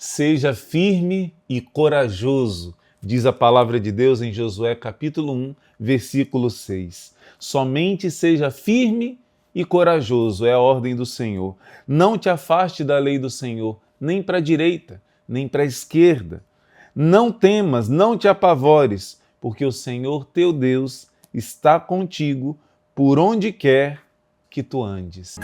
Seja firme e corajoso, diz a palavra de Deus em Josué capítulo 1, versículo 6. Somente seja firme e corajoso, é a ordem do Senhor. Não te afaste da lei do Senhor, nem para a direita, nem para a esquerda. Não temas, não te apavores, porque o Senhor teu Deus está contigo por onde quer que tu andes.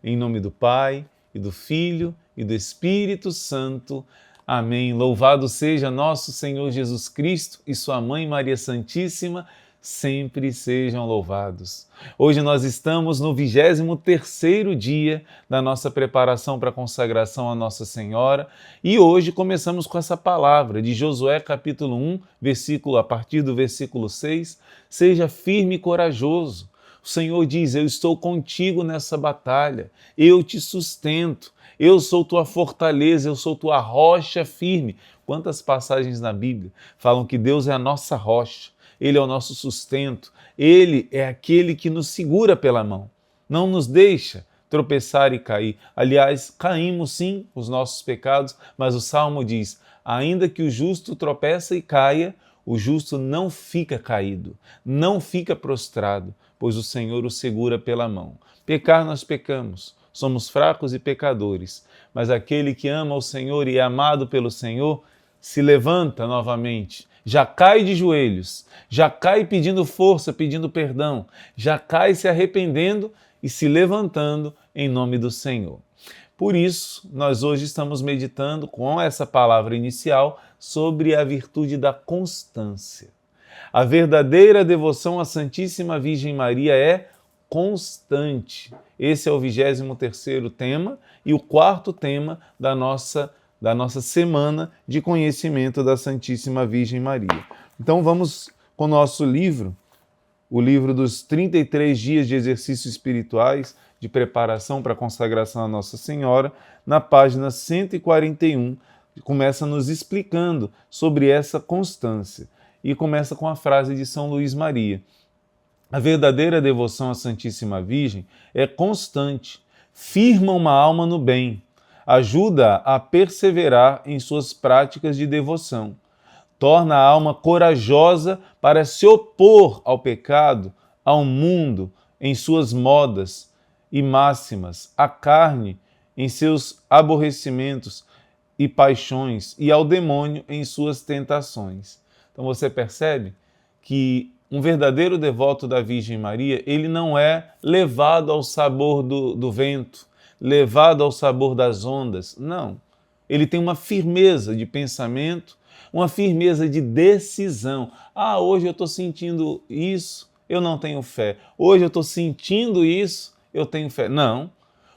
Em nome do Pai, e do Filho, e do Espírito Santo. Amém. Louvado seja nosso Senhor Jesus Cristo e sua Mãe Maria Santíssima, sempre sejam louvados. Hoje nós estamos no 23º dia da nossa preparação para a consagração a Nossa Senhora e hoje começamos com essa palavra de Josué capítulo 1, a partir do versículo 6, seja firme e corajoso. O Senhor diz, eu estou contigo nessa batalha, eu te sustento, eu sou tua fortaleza, eu sou tua rocha firme. Quantas passagens na Bíblia falam que Deus é a nossa rocha, Ele é o nosso sustento, Ele é aquele que nos segura pela mão, não nos deixa tropeçar e cair. Aliás, caímos sim os nossos pecados, mas o Salmo diz, ainda que o justo tropeça e caia, o justo não fica caído, não fica prostrado, pois o Senhor o segura pela mão. Pecar nós pecamos, somos fracos e pecadores, mas aquele que ama o Senhor e é amado pelo Senhor, se levanta novamente, já cai de joelhos, já cai pedindo força, pedindo perdão, já cai se arrependendo e se levantando em nome do Senhor. Por isso, nós hoje estamos meditando com essa palavra inicial sobre a virtude da constância. A verdadeira devoção à Santíssima Virgem Maria é constante. Esse é o 23º tema e o quarto tema da nossa semana de conhecimento da Santíssima Virgem Maria. Então vamos com o nosso livro, o livro dos 33 dias de exercícios espirituais, de preparação para a consagração a Nossa Senhora, na página 141, começa nos explicando sobre essa constância. E começa com a frase de São Luís Maria. A verdadeira devoção à Santíssima Virgem é constante, firma uma alma no bem, ajuda a perseverar em suas práticas de devoção, torna a alma corajosa para se opor ao pecado, ao mundo em suas modas e máximas, à carne em seus aborrecimentos e paixões e ao demônio em suas tentações. Então você percebe que um verdadeiro devoto da Virgem Maria, ele não é levado ao sabor do vento, levado ao sabor das ondas, não. Ele tem uma firmeza de pensamento, uma firmeza de decisão. Ah, hoje eu estou sentindo isso, eu não tenho fé. Hoje eu estou sentindo isso, eu tenho fé. Não,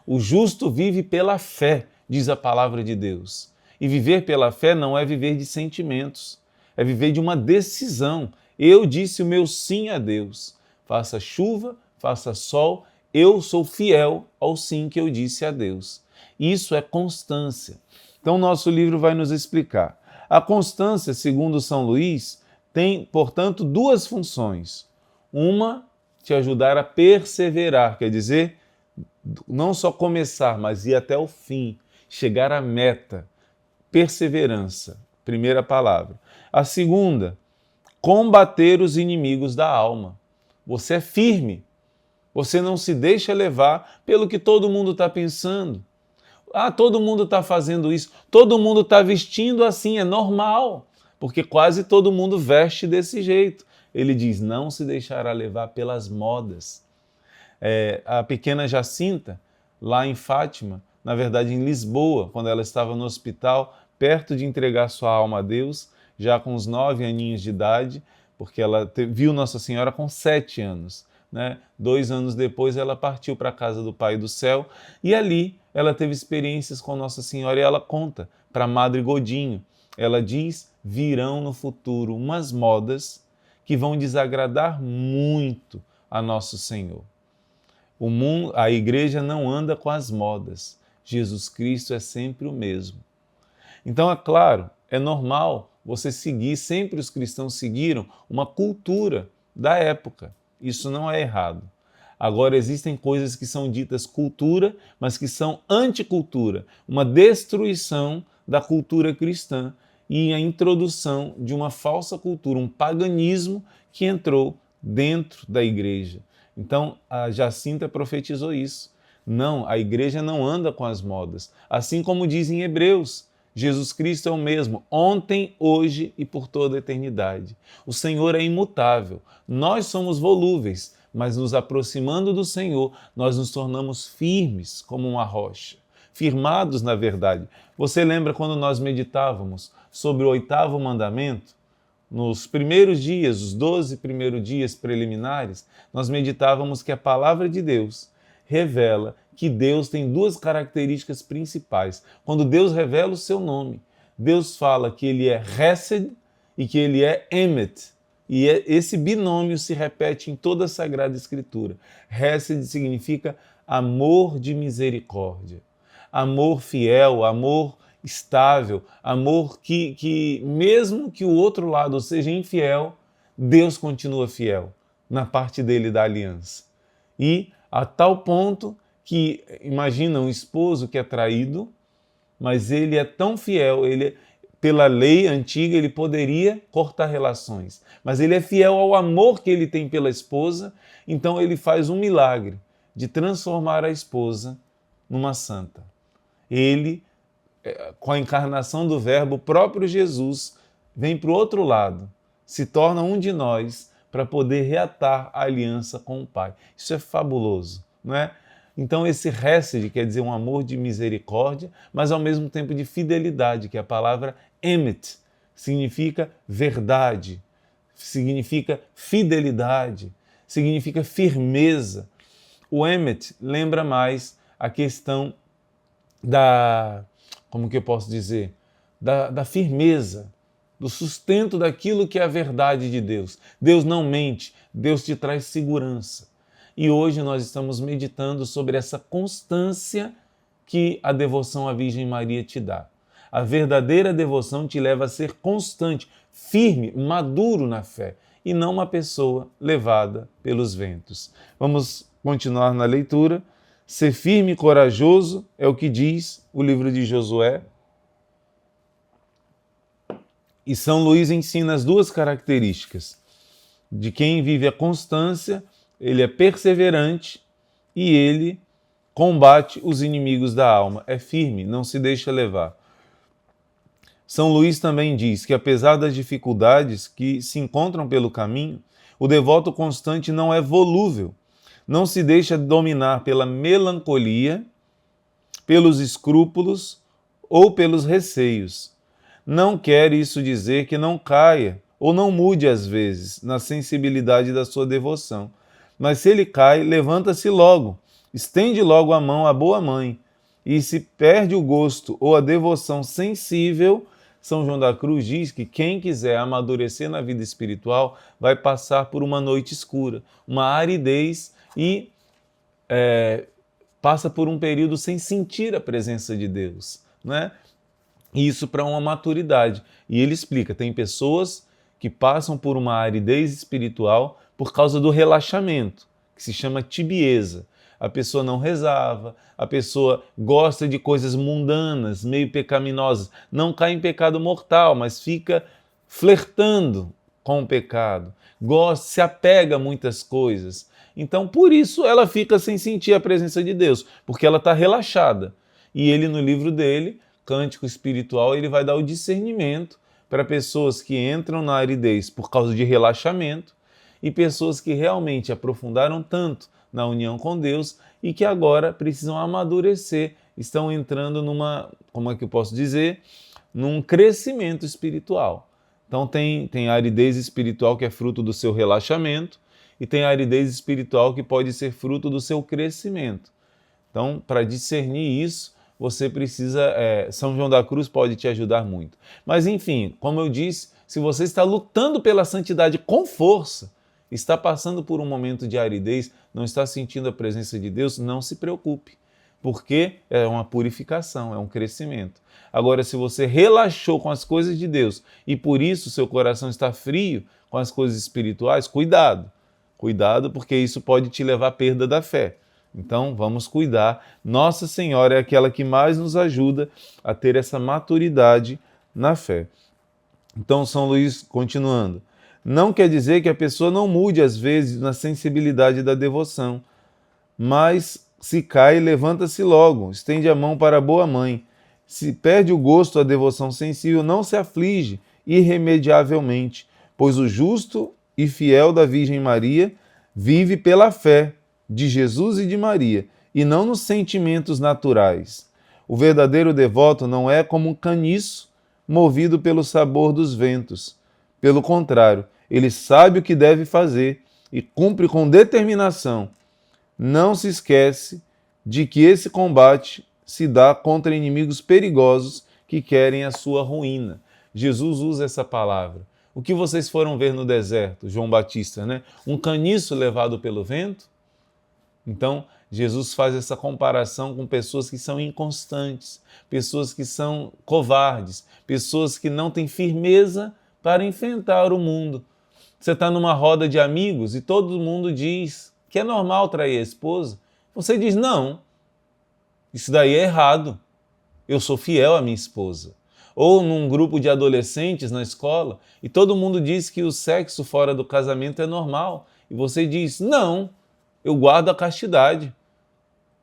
o justo vive pela fé, diz a palavra de Deus. E viver pela fé não é viver de sentimentos, é viver de uma decisão. Eu disse o meu sim a Deus. Faça chuva, faça sol, eu sou fiel ao sim que eu disse a Deus. Isso é constância. Então, nosso livro vai nos explicar. A constância, segundo São Luís, tem, portanto, duas funções. Uma, te ajudar a perseverar, quer dizer, não só começar, mas ir até o fim, chegar à meta. Perseverança, primeira palavra. A segunda, combater os inimigos da alma. Você é firme, você não se deixa levar pelo que todo mundo está pensando. Ah, todo mundo está fazendo isso, todo mundo está vestindo assim, é normal, porque quase todo mundo veste desse jeito. Ele diz, não se deixará levar pelas modas. A pequena Jacinta, lá em Fátima, na verdade em Lisboa, quando ela estava no hospital, perto de entregar sua alma a Deus, já com uns 9 aninhos de idade, porque ela viu Nossa Senhora com 7 anos. 2 anos depois ela partiu para a casa do Pai do Céu e ali ela teve experiências com Nossa Senhora e ela conta para a Madre Godinho. Ela diz, virão no futuro umas modas que vão desagradar muito a Nosso Senhor. A igreja não anda com as modas. Jesus Cristo é sempre o mesmo. Então, é claro, é normal você seguir, sempre os cristãos seguiram uma cultura da época. Isso não é errado. Agora existem coisas que são ditas cultura, mas que são anticultura, uma destruição da cultura cristã e a introdução de uma falsa cultura, um paganismo que entrou dentro da igreja. Então, a Jacinta profetizou isso. Não, a igreja não anda com as modas. Assim como dizem Hebreus, Jesus Cristo é o mesmo, ontem, hoje e por toda a eternidade. O Senhor é imutável. Nós somos volúveis, mas nos aproximando do Senhor, nós nos tornamos firmes como uma rocha, firmados na verdade. Você lembra quando nós meditávamos sobre o 8º mandamento? Nos primeiros dias, os 12 primeiros dias preliminares, nós meditávamos que a palavra de Deus revela que Deus tem 2 características principais. Quando Deus revela o seu nome, Deus fala que ele é Hesed e que ele é Emet. E esse binômio se repete em toda a Sagrada Escritura. Hesed significa amor de misericórdia, amor fiel, amor estável, amor que mesmo que o outro lado seja infiel, Deus continua fiel na parte dele da aliança. E a tal ponto que, imagina um esposo que é traído, mas ele é tão fiel, pela lei antiga ele poderia cortar relações, mas ele é fiel ao amor que ele tem pela esposa, então ele faz um milagre de transformar a esposa numa santa. Ele, com a encarnação do Verbo, o próprio Jesus, vem para o outro lado, se torna um de nós para poder reatar a aliança com o Pai. Isso é fabuloso, não é? Então esse Hesed quer dizer um amor de misericórdia, mas ao mesmo tempo de fidelidade, que é a palavra Emet, significa verdade, significa fidelidade, significa firmeza. O Emet lembra mais a questão como que eu posso dizer? Da firmeza, do sustento daquilo que é a verdade de Deus. Deus não mente, Deus te traz segurança. E hoje nós estamos meditando sobre essa constância que a devoção à Virgem Maria te dá. A verdadeira devoção te leva a ser constante, firme, maduro na fé, e não uma pessoa levada pelos ventos. Vamos continuar na leitura. Ser firme e corajoso é o que diz o livro de Josué. E São Luís ensina as 2 características de quem vive a constância. Ele é perseverante e ele combate os inimigos da alma. É firme, não se deixa levar. São Luís também diz que, apesar das dificuldades que se encontram pelo caminho, o devoto constante não é volúvel, não se deixa dominar pela melancolia, pelos escrúpulos ou pelos receios. Não quer isso dizer que não caia ou não mude às vezes na sensibilidade da sua devoção. Mas se ele cai, levanta-se logo, estende logo a mão à boa mãe. E se perde o gosto ou a devoção sensível, São João da Cruz diz que quem quiser amadurecer na vida espiritual vai passar por uma noite escura, uma aridez e passa por um período sem sentir a presença de Deus, né? Isso para uma maturidade. E ele explica, tem pessoas que passam por uma aridez espiritual por causa do relaxamento, que se chama tibieza. A pessoa não rezava, a pessoa gosta de coisas mundanas, meio pecaminosas, não cai em pecado mortal, mas fica flertando com o pecado, se apega a muitas coisas. Então, por isso, ela fica sem sentir a presença de Deus, porque ela está relaxada. E ele, no livro dele, Cântico Espiritual, ele vai dar o discernimento para pessoas que entram na aridez por causa de relaxamento e pessoas que realmente aprofundaram tanto na união com Deus e que agora precisam amadurecer, estão entrando como é que eu posso dizer, num crescimento espiritual. Então tem a aridez espiritual que é fruto do seu relaxamento e tem a aridez espiritual que pode ser fruto do seu crescimento. Então, para discernir isso, você precisa, São João da Cruz pode te ajudar muito. Mas enfim, como eu disse, se você está lutando pela santidade com força, está passando por um momento de aridez, não está sentindo a presença de Deus, não se preocupe, porque é uma purificação, é um crescimento. Agora, se você relaxou com as coisas de Deus e por isso seu coração está frio com as coisas espirituais, cuidado, Cuidado, porque isso pode te levar à perda da fé. Então, vamos cuidar. Nossa Senhora é aquela que mais nos ajuda a ter essa maturidade na fé. Então, São Luís, continuando, não quer dizer que a pessoa não mude, às vezes, na sensibilidade da devoção, mas se cai, levanta-se logo, estende a mão para a boa mãe. Se perde o gosto à devoção sensível, não se aflige irremediavelmente, pois o justo e fiel da Virgem Maria vive pela fé de Jesus e de Maria, e não nos sentimentos naturais. O verdadeiro devoto não é como um caniço movido pelo sabor dos ventos. Pelo contrário, ele sabe o que deve fazer e cumpre com determinação. Não se esquece de que esse combate se dá contra inimigos perigosos que querem a sua ruína. Jesus usa essa palavra. O que vocês foram ver no deserto, João Batista, né? Um caniço levado pelo vento? Então, Jesus faz essa comparação com pessoas que são inconstantes, pessoas que são covardes, pessoas que não têm firmeza para enfrentar o mundo. Você está numa roda de amigos e todo mundo diz que é normal trair a esposa. Você diz, não, isso daí é errado. Eu sou fiel à minha esposa. Ou num grupo de adolescentes na escola e todo mundo diz que o sexo fora do casamento é normal. E você diz, não, eu guardo a castidade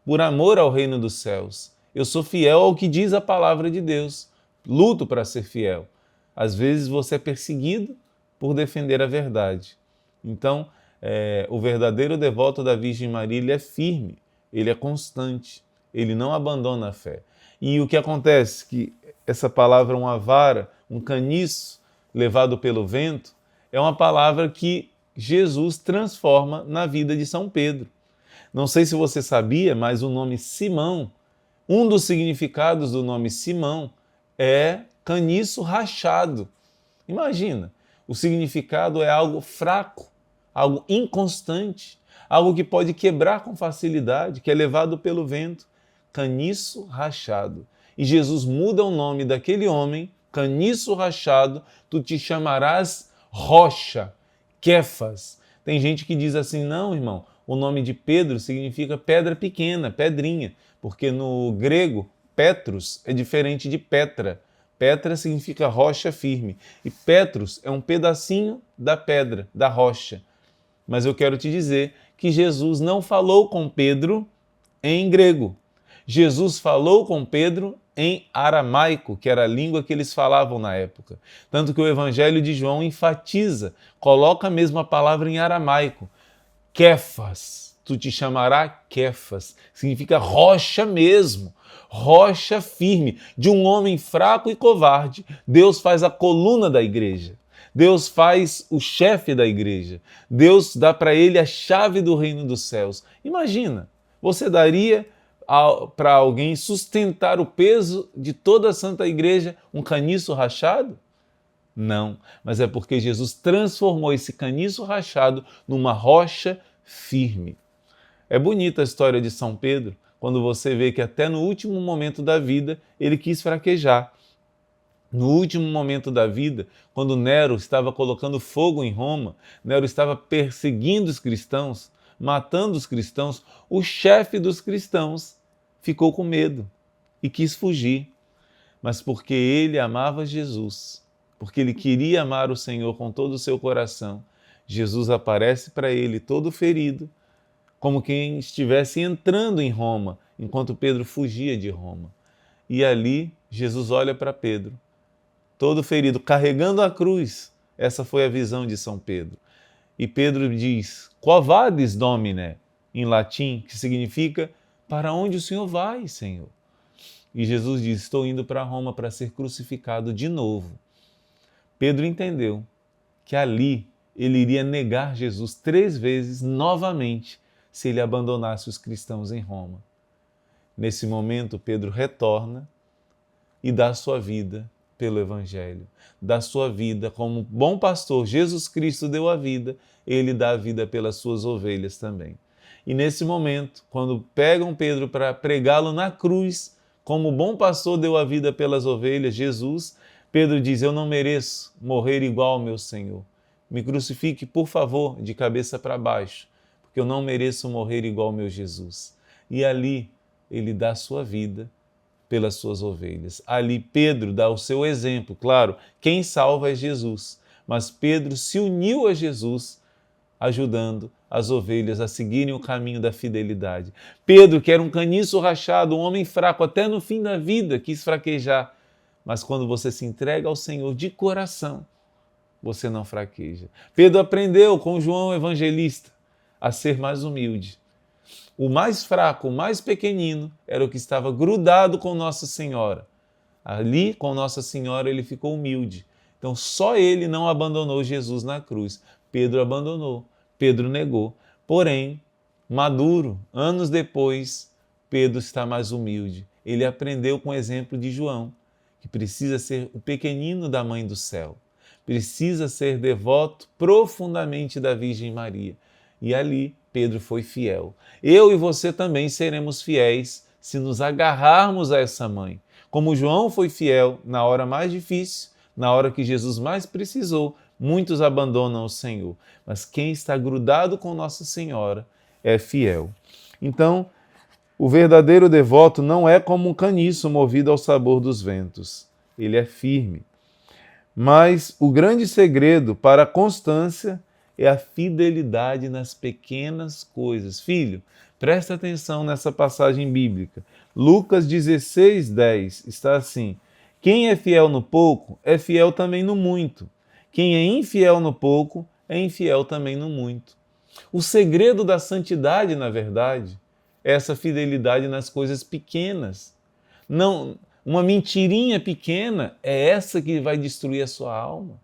por amor ao reino dos céus. Eu sou fiel ao que diz a palavra de Deus. Luto para ser fiel. Às vezes você é perseguido por defender a verdade. Então, o verdadeiro devoto da Virgem Maria, ele é firme, ele é constante, ele não abandona a fé. E o que acontece? Que essa palavra, uma vara, um caniço levado pelo vento, é uma palavra que Jesus transforma na vida de São Pedro. Não sei se você sabia, mas o nome Simão, um dos significados do nome Simão é caniço rachado. Imagina, o significado é algo fraco, algo inconstante, algo que pode quebrar com facilidade, que é levado pelo vento. Caniço rachado. E Jesus muda o nome daquele homem, caniço rachado, tu te chamarás rocha, Quefas. Tem gente que diz assim, não, irmão, o nome de Pedro significa pedra pequena, pedrinha, porque no grego, Petros é diferente de Petra. Petra significa rocha firme e Petros é um pedacinho da pedra, da rocha. Mas eu quero te dizer que Jesus não falou com Pedro em grego. Jesus falou com Pedro em aramaico, que era a língua que eles falavam na época. Tanto que o Evangelho de João enfatiza, coloca mesmo a palavra em aramaico. Quefas, tu te chamarás Quefas, significa rocha mesmo, rocha firme. De um homem fraco e covarde, Deus faz a coluna da igreja. Deus faz o chefe da igreja. Deus dá para ele a chave do reino dos céus. Imagina, você daria para alguém sustentar o peso de toda a Santa Igreja um caniço rachado? Não, mas é porque Jesus transformou esse caniço rachado numa rocha firme. É bonita a história de São Pedro, quando você vê que até no último momento da vida ele quis fraquejar. No último momento da vida, quando Nero estava colocando fogo em Roma, Nero estava perseguindo os cristãos, matando os cristãos, o chefe dos cristãos ficou com medo e quis fugir. Mas porque ele amava Jesus, porque ele queria amar o Senhor com todo o seu coração, Jesus aparece para ele todo ferido, como quem estivesse entrando em Roma, enquanto Pedro fugia de Roma. E ali Jesus olha para Pedro, todo ferido, carregando a cruz. Essa foi a visão de São Pedro. E Pedro diz, Quo vadis, Domine, em latim, que significa, para onde o Senhor vai, Senhor? E Jesus diz, estou indo para Roma para ser crucificado de novo. Pedro entendeu que ali ele iria negar Jesus 3 vezes novamente se ele abandonasse os cristãos em Roma. Nesse momento, Pedro retorna e dá sua vida pelo Evangelho. Dá sua vida como bom pastor. Jesus Cristo deu a vida, ele dá a vida pelas suas ovelhas também. E nesse momento, quando pegam Pedro para pregá-lo na cruz, como bom pastor deu a vida pelas ovelhas, Jesus, Pedro diz, eu não mereço morrer igual ao meu Senhor. Me crucifique, por favor, de cabeça para baixo, porque eu não mereço morrer igual ao meu Jesus. E ali ele dá a sua vida pelas suas ovelhas. Ali Pedro dá o seu exemplo. Claro, quem salva é Jesus, mas Pedro se uniu a Jesus, ajudando as ovelhas a seguirem o caminho da fidelidade. Pedro, que era um caniço rachado, um homem fraco, até no fim da vida quis fraquejar, mas quando você se entrega ao Senhor de coração, você não fraqueja. Pedro aprendeu com João Evangelista a ser mais humilde. O mais fraco, o mais pequenino, era o que estava grudado com Nossa Senhora. Ali, com Nossa Senhora, ele ficou humilde. Então, só ele não abandonou Jesus na cruz. Pedro abandonou, Pedro negou. Porém, maduro, anos depois, Pedro está mais humilde. Ele aprendeu com o exemplo de João, que precisa ser o pequenino da Mãe do Céu. Precisa ser devoto profundamente da Virgem Maria. E ali, Pedro foi fiel. Eu e você também seremos fiéis se nos agarrarmos a essa mãe. Como João foi fiel na hora mais difícil, na hora que Jesus mais precisou, muitos abandonam o Senhor. Mas quem está grudado com Nossa Senhora é fiel. Então, o verdadeiro devoto não é como um caniço movido ao sabor dos ventos. Ele é firme. Mas o grande segredo para a constância é a fidelidade nas pequenas coisas. Filho, presta atenção nessa passagem bíblica. Lucas 16:10 está assim: quem é fiel no pouco, é fiel também no muito. Quem é infiel no pouco, é infiel também no muito. O segredo da santidade, na verdade, é essa fidelidade nas coisas pequenas. Não, uma mentirinha pequena é essa que vai destruir a sua alma.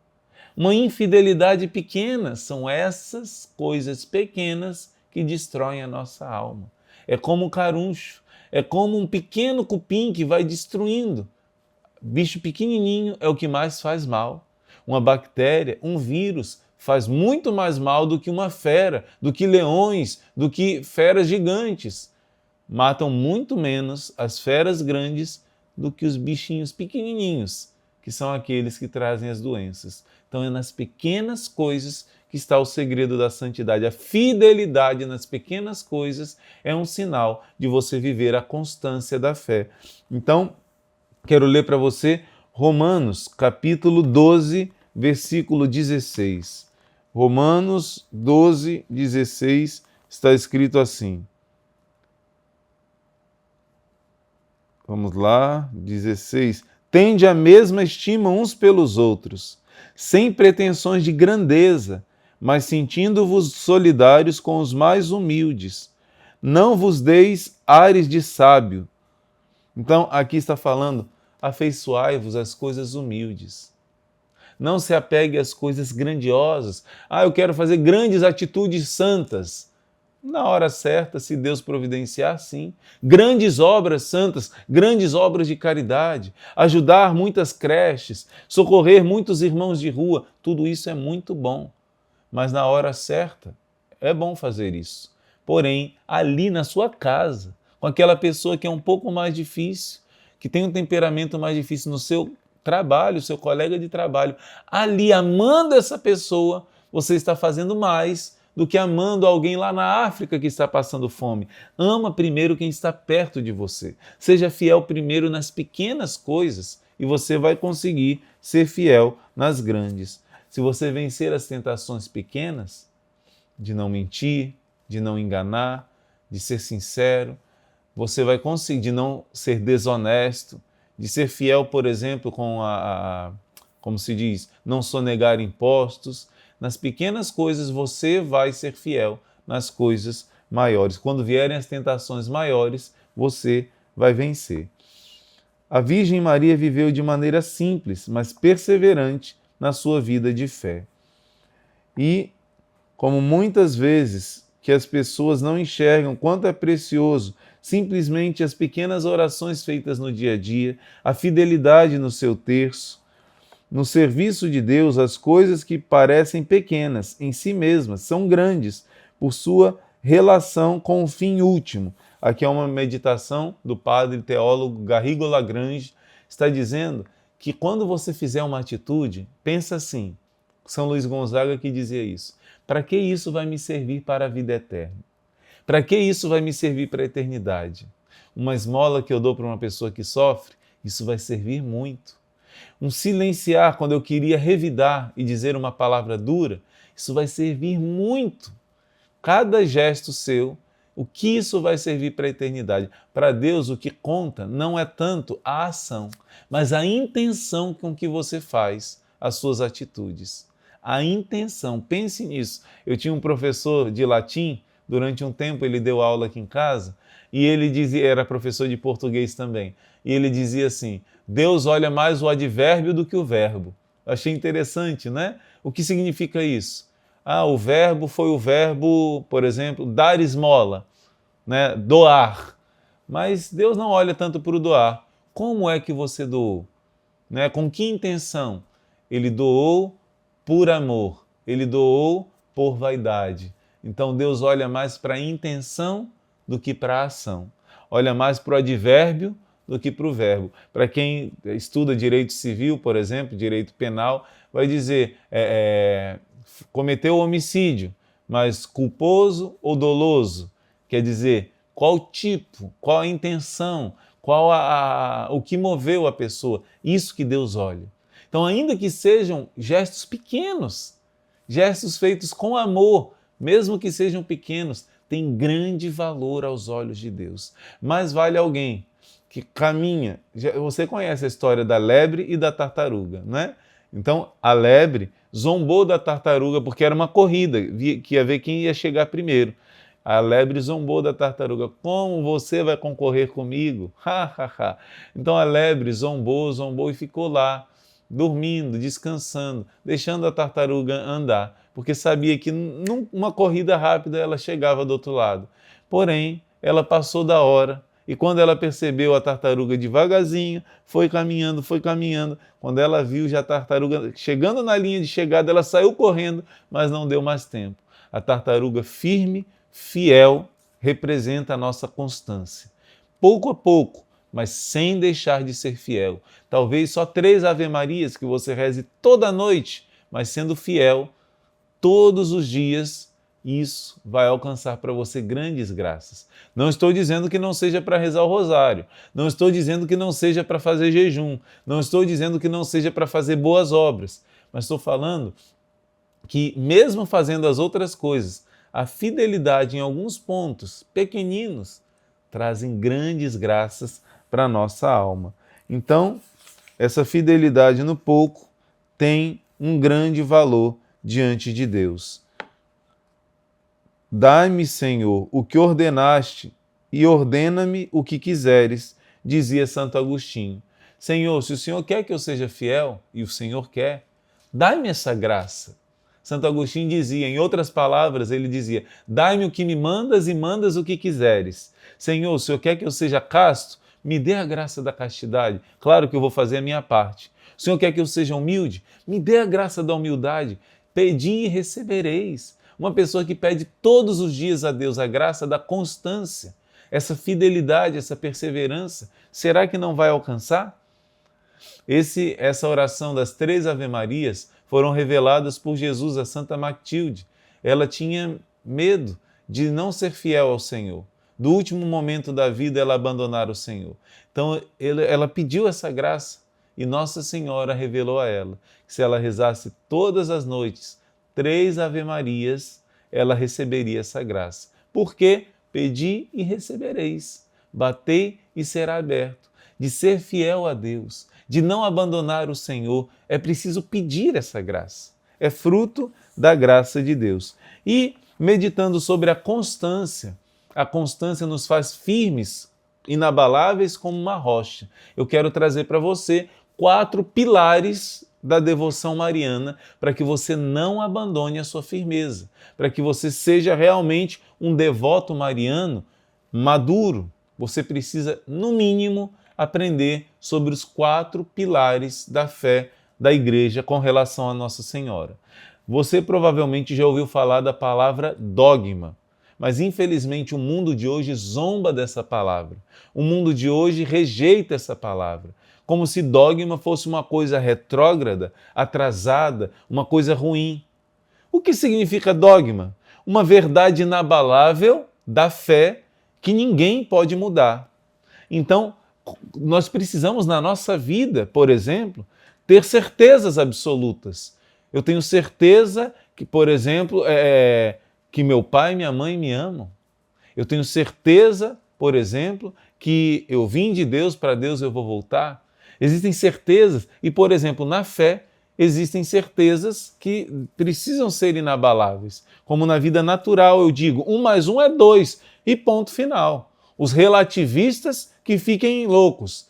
Uma infidelidade pequena são essas coisas pequenas que destroem a nossa alma. É como um caruncho, é como um pequeno cupim que vai destruindo. Bicho pequenininho é o que mais faz mal. Uma bactéria, um vírus, faz muito mais mal do que uma fera, do que leões, do que feras gigantes. Matam muito menos as feras grandes do que os bichinhos pequenininhos, que são aqueles que trazem as doenças. Então é nas pequenas coisas que está o segredo da santidade. A fidelidade nas pequenas coisas é um sinal de você viver a constância da fé. Então, quero ler para você Romanos, capítulo 12, versículo 16. Romanos 12, 16, está escrito assim. Vamos lá, 16. Tende a mesma estima uns pelos outros, sem pretensões de grandeza, mas sentindo-vos solidários com os mais humildes. Não vos deis ares de sábio. Então, aqui está falando, afeiçoai-vos às coisas humildes. Não se apegue às coisas grandiosas. Eu quero fazer grandes atitudes santas. Na hora certa, se Deus providenciar, sim. Grandes obras santas, grandes obras de caridade, ajudar muitas creches, socorrer muitos irmãos de rua, tudo isso é muito bom. Mas na hora certa, é bom fazer isso. Porém, ali na sua casa, com aquela pessoa que é um pouco mais difícil, que tem um temperamento mais difícil no seu trabalho, seu colega de trabalho, ali amando essa pessoa, você está fazendo mais do que amando alguém lá na África que está passando fome. Ama primeiro quem está perto de você. Seja fiel primeiro nas pequenas coisas e você vai conseguir ser fiel nas grandes. Se você vencer as tentações pequenas, de não mentir, de não enganar, de ser sincero, você vai conseguir, de não ser desonesto, de ser fiel, por exemplo, como se diz, não sonegar impostos. Nas pequenas coisas você vai ser fiel, nas coisas maiores. Quando vierem as tentações maiores, você vai vencer. A Virgem Maria viveu de maneira simples, mas perseverante na sua vida de fé. E, como muitas vezes que as pessoas não enxergam quanto é precioso simplesmente as pequenas orações feitas no dia a dia, a fidelidade no seu terço, no serviço de Deus, as coisas que parecem pequenas em si mesmas são grandes por sua relação com o fim último. Aqui é uma meditação do padre teólogo Garrigou Lagrange, está dizendo que quando você fizer uma atitude, pensa assim, São Luís Gonzaga que dizia isso. Para que isso vai me servir para a vida eterna? Para que isso vai me servir para a eternidade? Uma esmola que eu dou para uma pessoa que sofre, isso vai servir muito. Um silenciar quando eu queria revidar e dizer uma palavra dura, isso vai servir muito. Cada gesto seu, o que isso vai servir para a eternidade? Para Deus, o que conta não é tanto a ação, mas a intenção com que você faz as suas atitudes. A intenção, pense nisso. Eu tinha um professor de latim, durante um tempo ele deu aula aqui em casa, e ele dizia, era professor de português também, e ele dizia assim: Deus olha mais o advérbio do que o verbo. Achei interessante, né? O que significa isso? O verbo foi o verbo, por exemplo, dar esmola, né? Doar. Mas Deus não olha tanto para o doar. Como é que você doou? Né? Com que intenção? Ele doou por amor, ele doou por vaidade. Então Deus olha mais para a intenção do que para a ação. Olha mais para o advérbio do que para o verbo. Para quem estuda direito civil, por exemplo, direito penal, vai dizer cometeu homicídio, mas culposo ou doloso? Quer dizer, qual tipo, qual a intenção, qual o que moveu a pessoa? Isso que Deus olha. Então, ainda que sejam gestos pequenos, gestos feitos com amor, mesmo que sejam pequenos, tem grande valor aos olhos de Deus. Mais vale alguém que caminha. Você conhece a história da lebre e da tartaruga, não é? Então, a lebre zombou da tartaruga porque era uma corrida, que ia ver quem ia chegar primeiro. A lebre zombou da tartaruga. Como você vai concorrer comigo? Então a lebre zombou e ficou lá, dormindo, descansando, deixando a tartaruga andar, porque sabia que numa corrida rápida ela chegava do outro lado. Porém, ela passou da hora. E quando ela percebeu a tartaruga devagarzinho, foi caminhando. Quando ela viu já a tartaruga chegando na linha de chegada, ela saiu correndo, mas não deu mais tempo. A tartaruga firme, fiel, representa a nossa constância. Pouco a pouco, mas sem deixar de ser fiel. Talvez só 3 Ave-Marias que você reze toda noite, mas sendo fiel todos os dias, isso vai alcançar para você grandes graças. Não estou dizendo que não seja para rezar o rosário, não estou dizendo que não seja para fazer jejum, não estou dizendo que não seja para fazer boas obras, mas estou falando que mesmo fazendo as outras coisas, a fidelidade em alguns pontos pequeninos trazem grandes graças para a nossa alma. Então, essa fidelidade no pouco tem um grande valor diante de Deus. Dai-me, Senhor, o que ordenaste e ordena-me o que quiseres, dizia Santo Agostinho. Senhor, se o Senhor quer que eu seja fiel, e o Senhor quer, dai-me essa graça. Santo Agostinho dizia, em outras palavras, ele dizia: dai-me o que me mandas e mandas o que quiseres. Senhor, se o Senhor quer que eu seja casto, me dê a graça da castidade. Claro que eu vou fazer a minha parte. O Senhor quer que eu seja humilde? Me dê a graça da humildade. Pedi e recebereis. Uma pessoa que pede todos os dias a Deus a graça da constância, essa fidelidade, essa perseverança, será que não vai alcançar? Essa oração das 3 Ave-Marias foram reveladas por Jesus a Santa Matilde. Ela tinha medo de não ser fiel ao Senhor. Do último momento da vida, ela abandonar o Senhor. Então, ela pediu essa graça e Nossa Senhora revelou a ela que se ela rezasse todas as noites 3 Ave-Marias, ela receberia essa graça. Por quê? Pedi e recebereis. Batei e será aberto. De ser fiel a Deus, de não abandonar o Senhor, é preciso pedir essa graça. É fruto da graça de Deus. E meditando sobre a constância nos faz firmes, inabaláveis como uma rocha. Eu quero trazer para você 4 pilares da devoção mariana para que você não abandone a sua firmeza, para que você seja realmente um devoto mariano maduro. Você precisa, no mínimo, aprender sobre os 4 pilares da fé da Igreja com relação a Nossa Senhora. Você provavelmente já ouviu falar da palavra dogma. Mas infelizmente o mundo de hoje zomba dessa palavra. O mundo de hoje rejeita essa palavra, como se dogma fosse uma coisa retrógrada, atrasada, uma coisa ruim. O que significa dogma? Uma verdade inabalável da fé que ninguém pode mudar. Então, nós precisamos na nossa vida, por exemplo, ter certezas absolutas. Eu tenho certeza que, por exemplo, que meu pai e minha mãe me amam. Eu tenho certeza, por exemplo, que eu vim de Deus, para Deus eu vou voltar. Existem certezas e, por exemplo, na fé, existem certezas que precisam ser inabaláveis. Como na vida natural, eu digo, 1 mais 1 é 2 e ponto final. Os relativistas que fiquem loucos.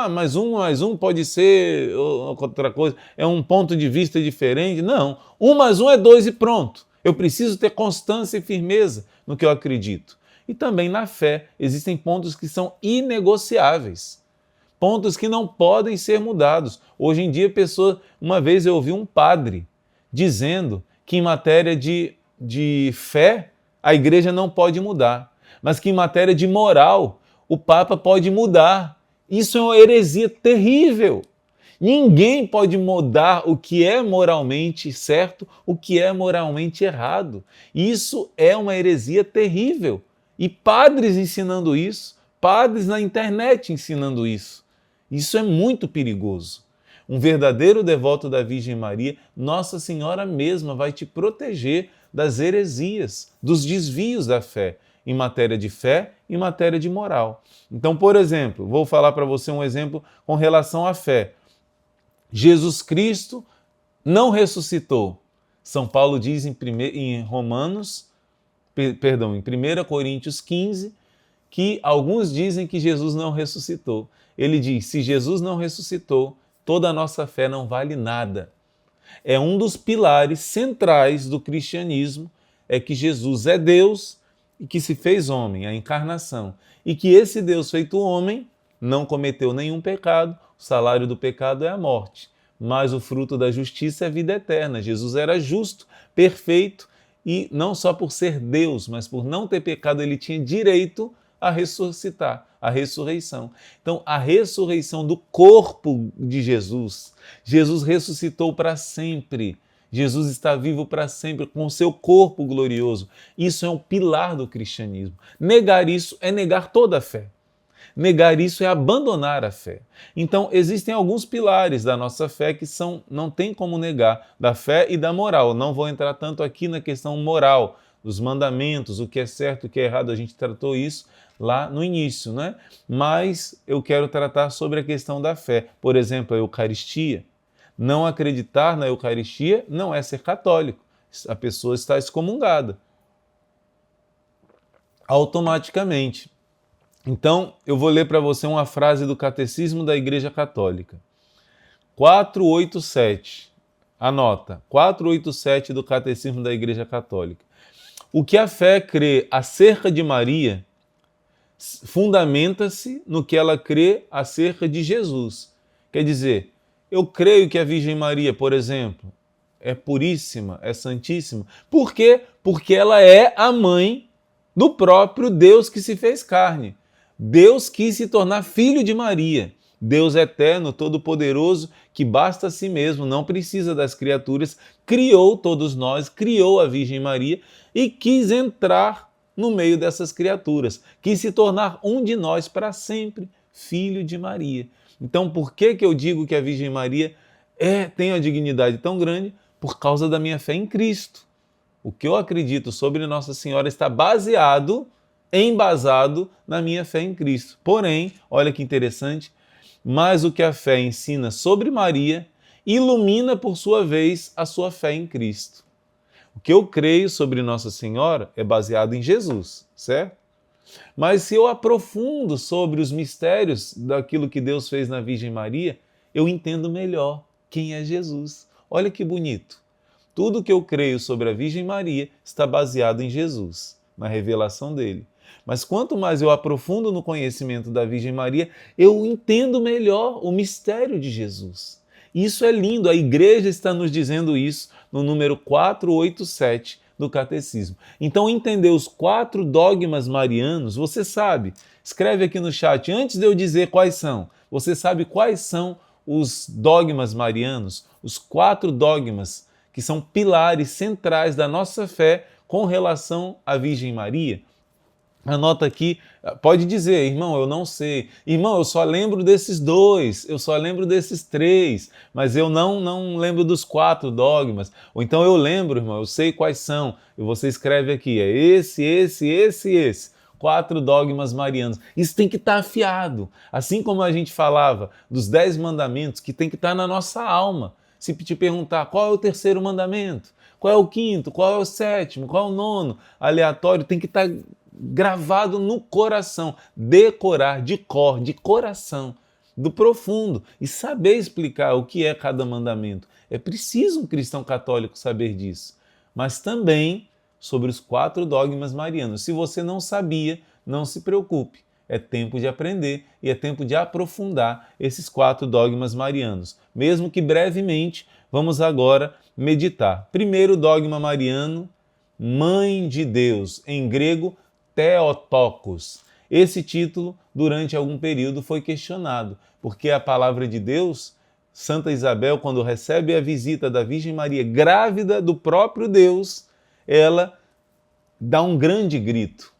Mas 1 mais 1 pode ser outra coisa, é um ponto de vista diferente. Não, 1 mais 1 é 2 e pronto. Eu preciso ter constância e firmeza no que eu acredito. E também na fé existem pontos que são inegociáveis. Pontos que não podem ser mudados. Hoje em dia, uma vez eu ouvi um padre dizendo que em matéria de fé, a igreja não pode mudar, mas que em matéria de moral, o Papa pode mudar. Isso é uma heresia terrível. Ninguém pode mudar o que é moralmente certo, o que é moralmente errado. Isso é uma heresia terrível. E padres ensinando isso, padres na internet ensinando isso. Isso é muito perigoso. Um verdadeiro devoto da Virgem Maria, Nossa Senhora mesma vai te proteger das heresias, dos desvios da fé, em matéria de fé e em matéria de moral. Então, por exemplo, vou falar para você um exemplo com relação à fé. Jesus Cristo não ressuscitou. São Paulo diz em 1 Coríntios 15, que alguns dizem que Jesus não ressuscitou. Ele diz, se Jesus não ressuscitou, toda a nossa fé não vale nada. É um dos pilares centrais do cristianismo, é que Jesus é Deus e que se fez homem, a encarnação. E que esse Deus feito homem não cometeu nenhum pecado, o salário do pecado é a morte, mas o fruto da justiça é a vida eterna. Jesus era justo, perfeito, e não só por ser Deus, mas por não ter pecado, ele tinha direito a ressuscitar, a ressurreição. Então, a ressurreição do corpo de Jesus. Jesus ressuscitou para sempre. Jesus está vivo para sempre com o seu corpo glorioso. Isso é um pilar do cristianismo. Negar isso é negar toda a fé. Negar isso é abandonar a fé. Então, existem alguns pilares da nossa fé que não tem como negar, da fé e da moral. Não vou entrar tanto aqui na questão moral, dos mandamentos, o que é certo, o que é errado, a gente tratou isso lá no início, né? Mas eu quero tratar sobre a questão da fé. Por exemplo, a Eucaristia. Não acreditar na Eucaristia não é ser católico. A pessoa está excomungada automaticamente. Então, eu vou ler para você uma frase do Catecismo da Igreja Católica. 487. Anota. 487 do Catecismo da Igreja Católica. O que a fé crê acerca de Maria fundamenta-se no que ela crê acerca de Jesus. Quer dizer, eu creio que a Virgem Maria, por exemplo, é puríssima, é santíssima. Por quê? Porque ela é a mãe do próprio Deus que se fez carne. Deus quis se tornar filho de Maria. Deus eterno, todo-poderoso, que basta a si mesmo, não precisa das criaturas, criou todos nós, criou a Virgem Maria e quis entrar no meio dessas criaturas, quis se tornar um de nós para sempre, filho de Maria. Então, por que eu digo que a Virgem Maria tem uma dignidade tão grande? Por causa da minha fé em Cristo. O que eu acredito sobre Nossa Senhora está embasado na minha fé em Cristo. Porém, olha que interessante, mas o que a fé ensina sobre Maria ilumina, por sua vez, a sua fé em Cristo. O que eu creio sobre Nossa Senhora é baseado em Jesus, certo? Mas se eu aprofundo sobre os mistérios daquilo que Deus fez na Virgem Maria, eu entendo melhor quem é Jesus. Olha que bonito. Tudo que eu creio sobre a Virgem Maria está baseado em Jesus, na revelação dele. Mas quanto mais eu aprofundo no conhecimento da Virgem Maria, eu entendo melhor o mistério de Jesus. Isso é lindo, a Igreja está nos dizendo isso no número 487 do Catecismo. Então, entender os 4 dogmas marianos, você sabe, escreve aqui no chat, antes de eu dizer quais são, você sabe quais são os dogmas marianos, os 4 dogmas que são pilares centrais da nossa fé com relação à Virgem Maria? Anota aqui, pode dizer, irmão, eu não sei. Irmão, eu só lembro desses 2, eu só lembro desses 3, mas eu não lembro dos 4 dogmas. Ou então eu lembro, irmão, eu sei quais são. E você escreve aqui, é esse. 4 dogmas marianos. Isso tem que estar afiado. Assim como a gente falava dos 10 mandamentos, que tem que estar na nossa alma. Se te perguntar qual é o 3º mandamento, qual é o 5º, qual é o 7º, qual é o 9º, aleatório, tem que estar gravado no coração, decorar de cor, de coração, do profundo, e saber explicar o que é cada mandamento. É preciso um cristão católico saber disso, mas também sobre os 4 dogmas marianos. Se você não sabia, não se preocupe, é tempo de aprender e é tempo de aprofundar esses 4 dogmas marianos, mesmo que brevemente. Vamos agora meditar. Primeiro dogma mariano, Mãe de Deus, em grego, Theotokos. Esse título, durante algum período, foi questionado, porque a palavra de Deus, Santa Isabel, quando recebe a visita da Virgem Maria, grávida do próprio Deus, ela dá um grande grito.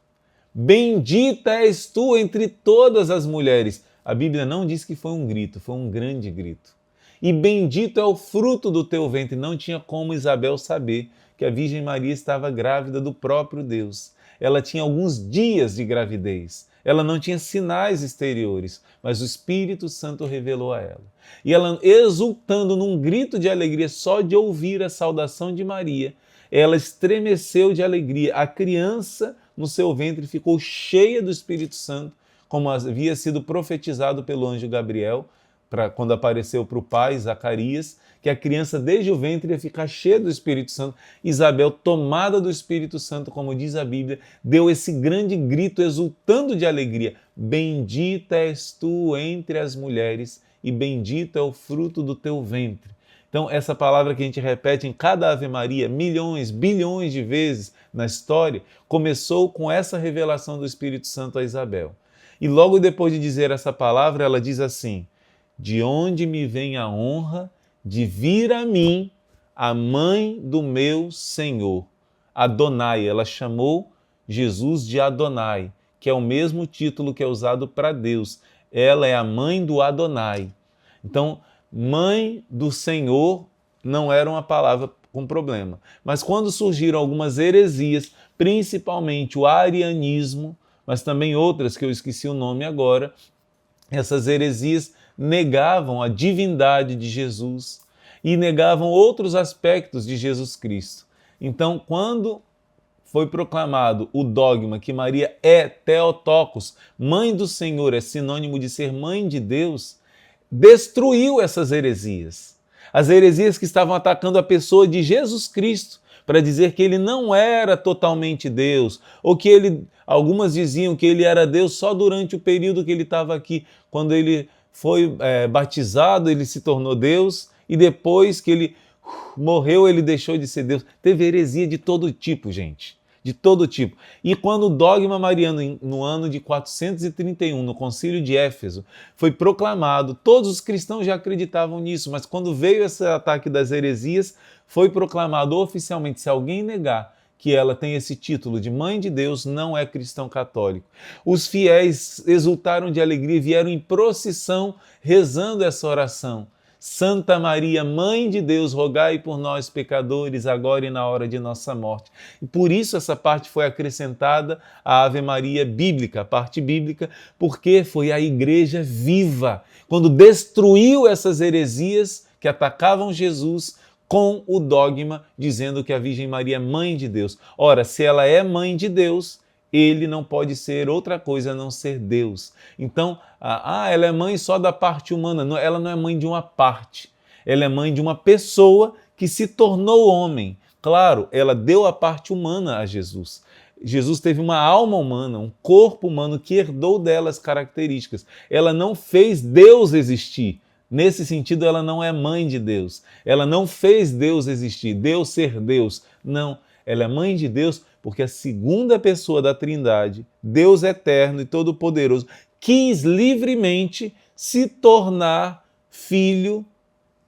Bendita és tu entre todas as mulheres. A Bíblia não diz que foi um grito, foi um grande grito. E bendito é o fruto do teu ventre. Não tinha como Isabel saber que a Virgem Maria estava grávida do próprio Deus. Ela tinha alguns dias de gravidez. Ela não tinha sinais exteriores, mas o Espírito Santo revelou a ela. E ela, exultando num grito de alegria só de ouvir a saudação de Maria, ela estremeceu de alegria. A criança no seu ventre ficou cheia do Espírito Santo, como havia sido profetizado pelo anjo Gabriel, quando apareceu para o pai, Zacarias, que a criança desde o ventre ia ficar cheia do Espírito Santo. Isabel, tomada do Espírito Santo, como diz a Bíblia, deu esse grande grito, exultando de alegria. Bendita és tu entre as mulheres e bendito é o fruto do teu ventre. Então, essa palavra que a gente repete em cada Ave Maria, milhões, bilhões de vezes na história, começou com essa revelação do Espírito Santo a Isabel. E logo depois de dizer essa palavra, ela diz assim: de onde me vem a honra de vir a mim a mãe do meu Senhor. Adonai, ela chamou Jesus de Adonai, que é o mesmo título que é usado para Deus. Ela é a mãe do Adonai. Então, mãe do Senhor não era uma palavra com problema. Mas quando surgiram algumas heresias, principalmente o arianismo, mas também outras que eu esqueci o nome agora, essas heresias negavam a divindade de Jesus e negavam outros aspectos de Jesus Cristo. Então, quando foi proclamado o dogma que Maria é Theotokos, mãe do Senhor, é sinônimo de ser mãe de Deus, destruiu essas heresias. As heresias que estavam atacando a pessoa de Jesus Cristo, para dizer que ele não era totalmente Deus, ou que ele, algumas diziam que ele era Deus só durante o período que ele estava aqui, quando ele foi batizado, ele se tornou Deus, e depois que ele morreu, ele deixou de ser Deus. Teve heresia de todo tipo, gente, de todo tipo. E quando o dogma mariano, no ano de 431, no concílio de Éfeso, foi proclamado, todos os cristãos já acreditavam nisso, mas quando veio esse ataque das heresias, foi proclamado oficialmente: se alguém negar que ela tem esse título de Mãe de Deus, não é cristão católico. Os fiéis exultaram de alegria e vieram em procissão rezando essa oração. Santa Maria, Mãe de Deus, rogai por nós, pecadores, agora e na hora de nossa morte. E por isso essa parte foi acrescentada à Ave Maria bíblica, a parte bíblica, porque foi a igreja viva, quando destruiu essas heresias que atacavam Jesus, com o dogma dizendo que a Virgem Maria é Mãe de Deus. Ora, se ela é Mãe de Deus, ele não pode ser outra coisa a não ser Deus. Então, ela é mãe só da parte humana. Não, ela não é mãe de uma parte. Ela é mãe de uma pessoa que se tornou homem. Claro, ela deu a parte humana a Jesus. Jesus teve uma alma humana, um corpo humano que herdou dela as características. Ela não fez Deus existir. Nesse sentido, ela não é mãe de Deus. Ela não fez Deus existir, Deus ser Deus. Não. Ela é mãe de Deus porque a segunda pessoa da Trindade, Deus eterno e todo-poderoso, quis livremente se tornar filho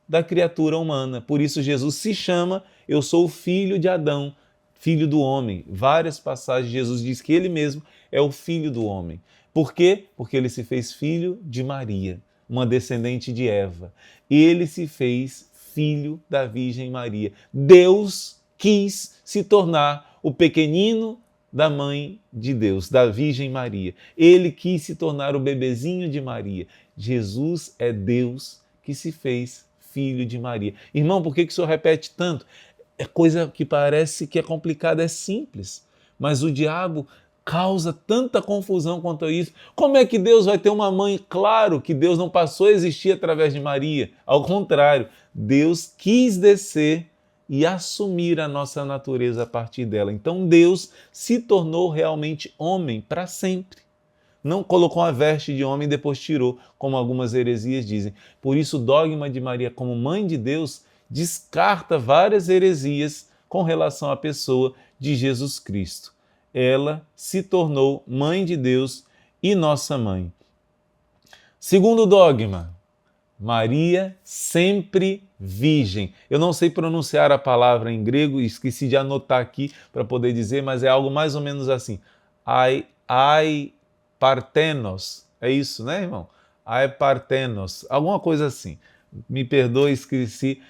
da criatura humana. Por isso Jesus se chama, eu sou o filho de Adão, filho do homem. Várias passagens Jesus diz que ele mesmo é o filho do homem. Por quê? Porque ele se fez filho de Maria, uma descendente de Eva. Ele se fez filho da Virgem Maria. Deus quis se tornar o pequenino da mãe de Deus, da Virgem Maria. Ele quis se tornar o bebezinho de Maria. Jesus é Deus que se fez filho de Maria. Irmão, por que o senhor repete tanto? É coisa que parece que é complicada, é simples. Mas o diabo causa tanta confusão quanto a isso. Como é que Deus vai ter uma mãe? Claro que Deus não passou a existir através de Maria. Ao contrário, Deus quis descer e assumir a nossa natureza a partir dela. Então Deus se tornou realmente homem para sempre. Não colocou uma veste de homem e depois tirou, como algumas heresias dizem. Por isso o dogma de Maria como mãe de Deus descarta várias heresias com relação à pessoa de Jesus Cristo. Ela se tornou mãe de Deus e nossa mãe. Segundo dogma, Maria sempre virgem. Eu não sei pronunciar a palavra em grego, esqueci de anotar aqui para poder dizer, mas é algo mais ou menos assim. Ai partenos, é isso, né, irmão? Ai partenos, alguma coisa assim. Me perdoe, esqueci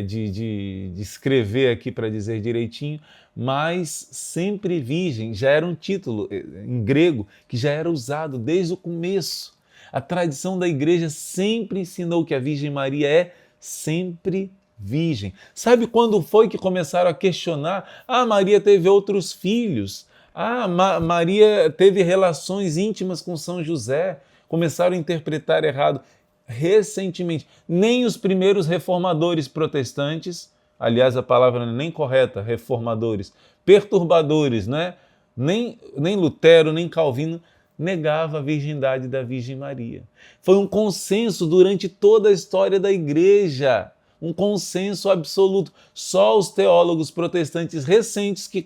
de escrever aqui para dizer direitinho, mas sempre virgem já era um título em grego que já era usado desde o começo. A tradição da igreja sempre ensinou que a Virgem Maria é sempre virgem. Sabe quando foi que começaram a questionar? Ah, Maria teve outros filhos. Ah, Maria teve relações íntimas com São José. Começaram a interpretar errado. Recentemente, nem os primeiros reformadores protestantes, aliás, a palavra não é nem correta, reformadores, perturbadores, né? Nem Lutero, nem Calvino negava a virgindade da Virgem Maria. Foi um consenso durante toda a história da igreja, um consenso absoluto. Só os teólogos protestantes recentes que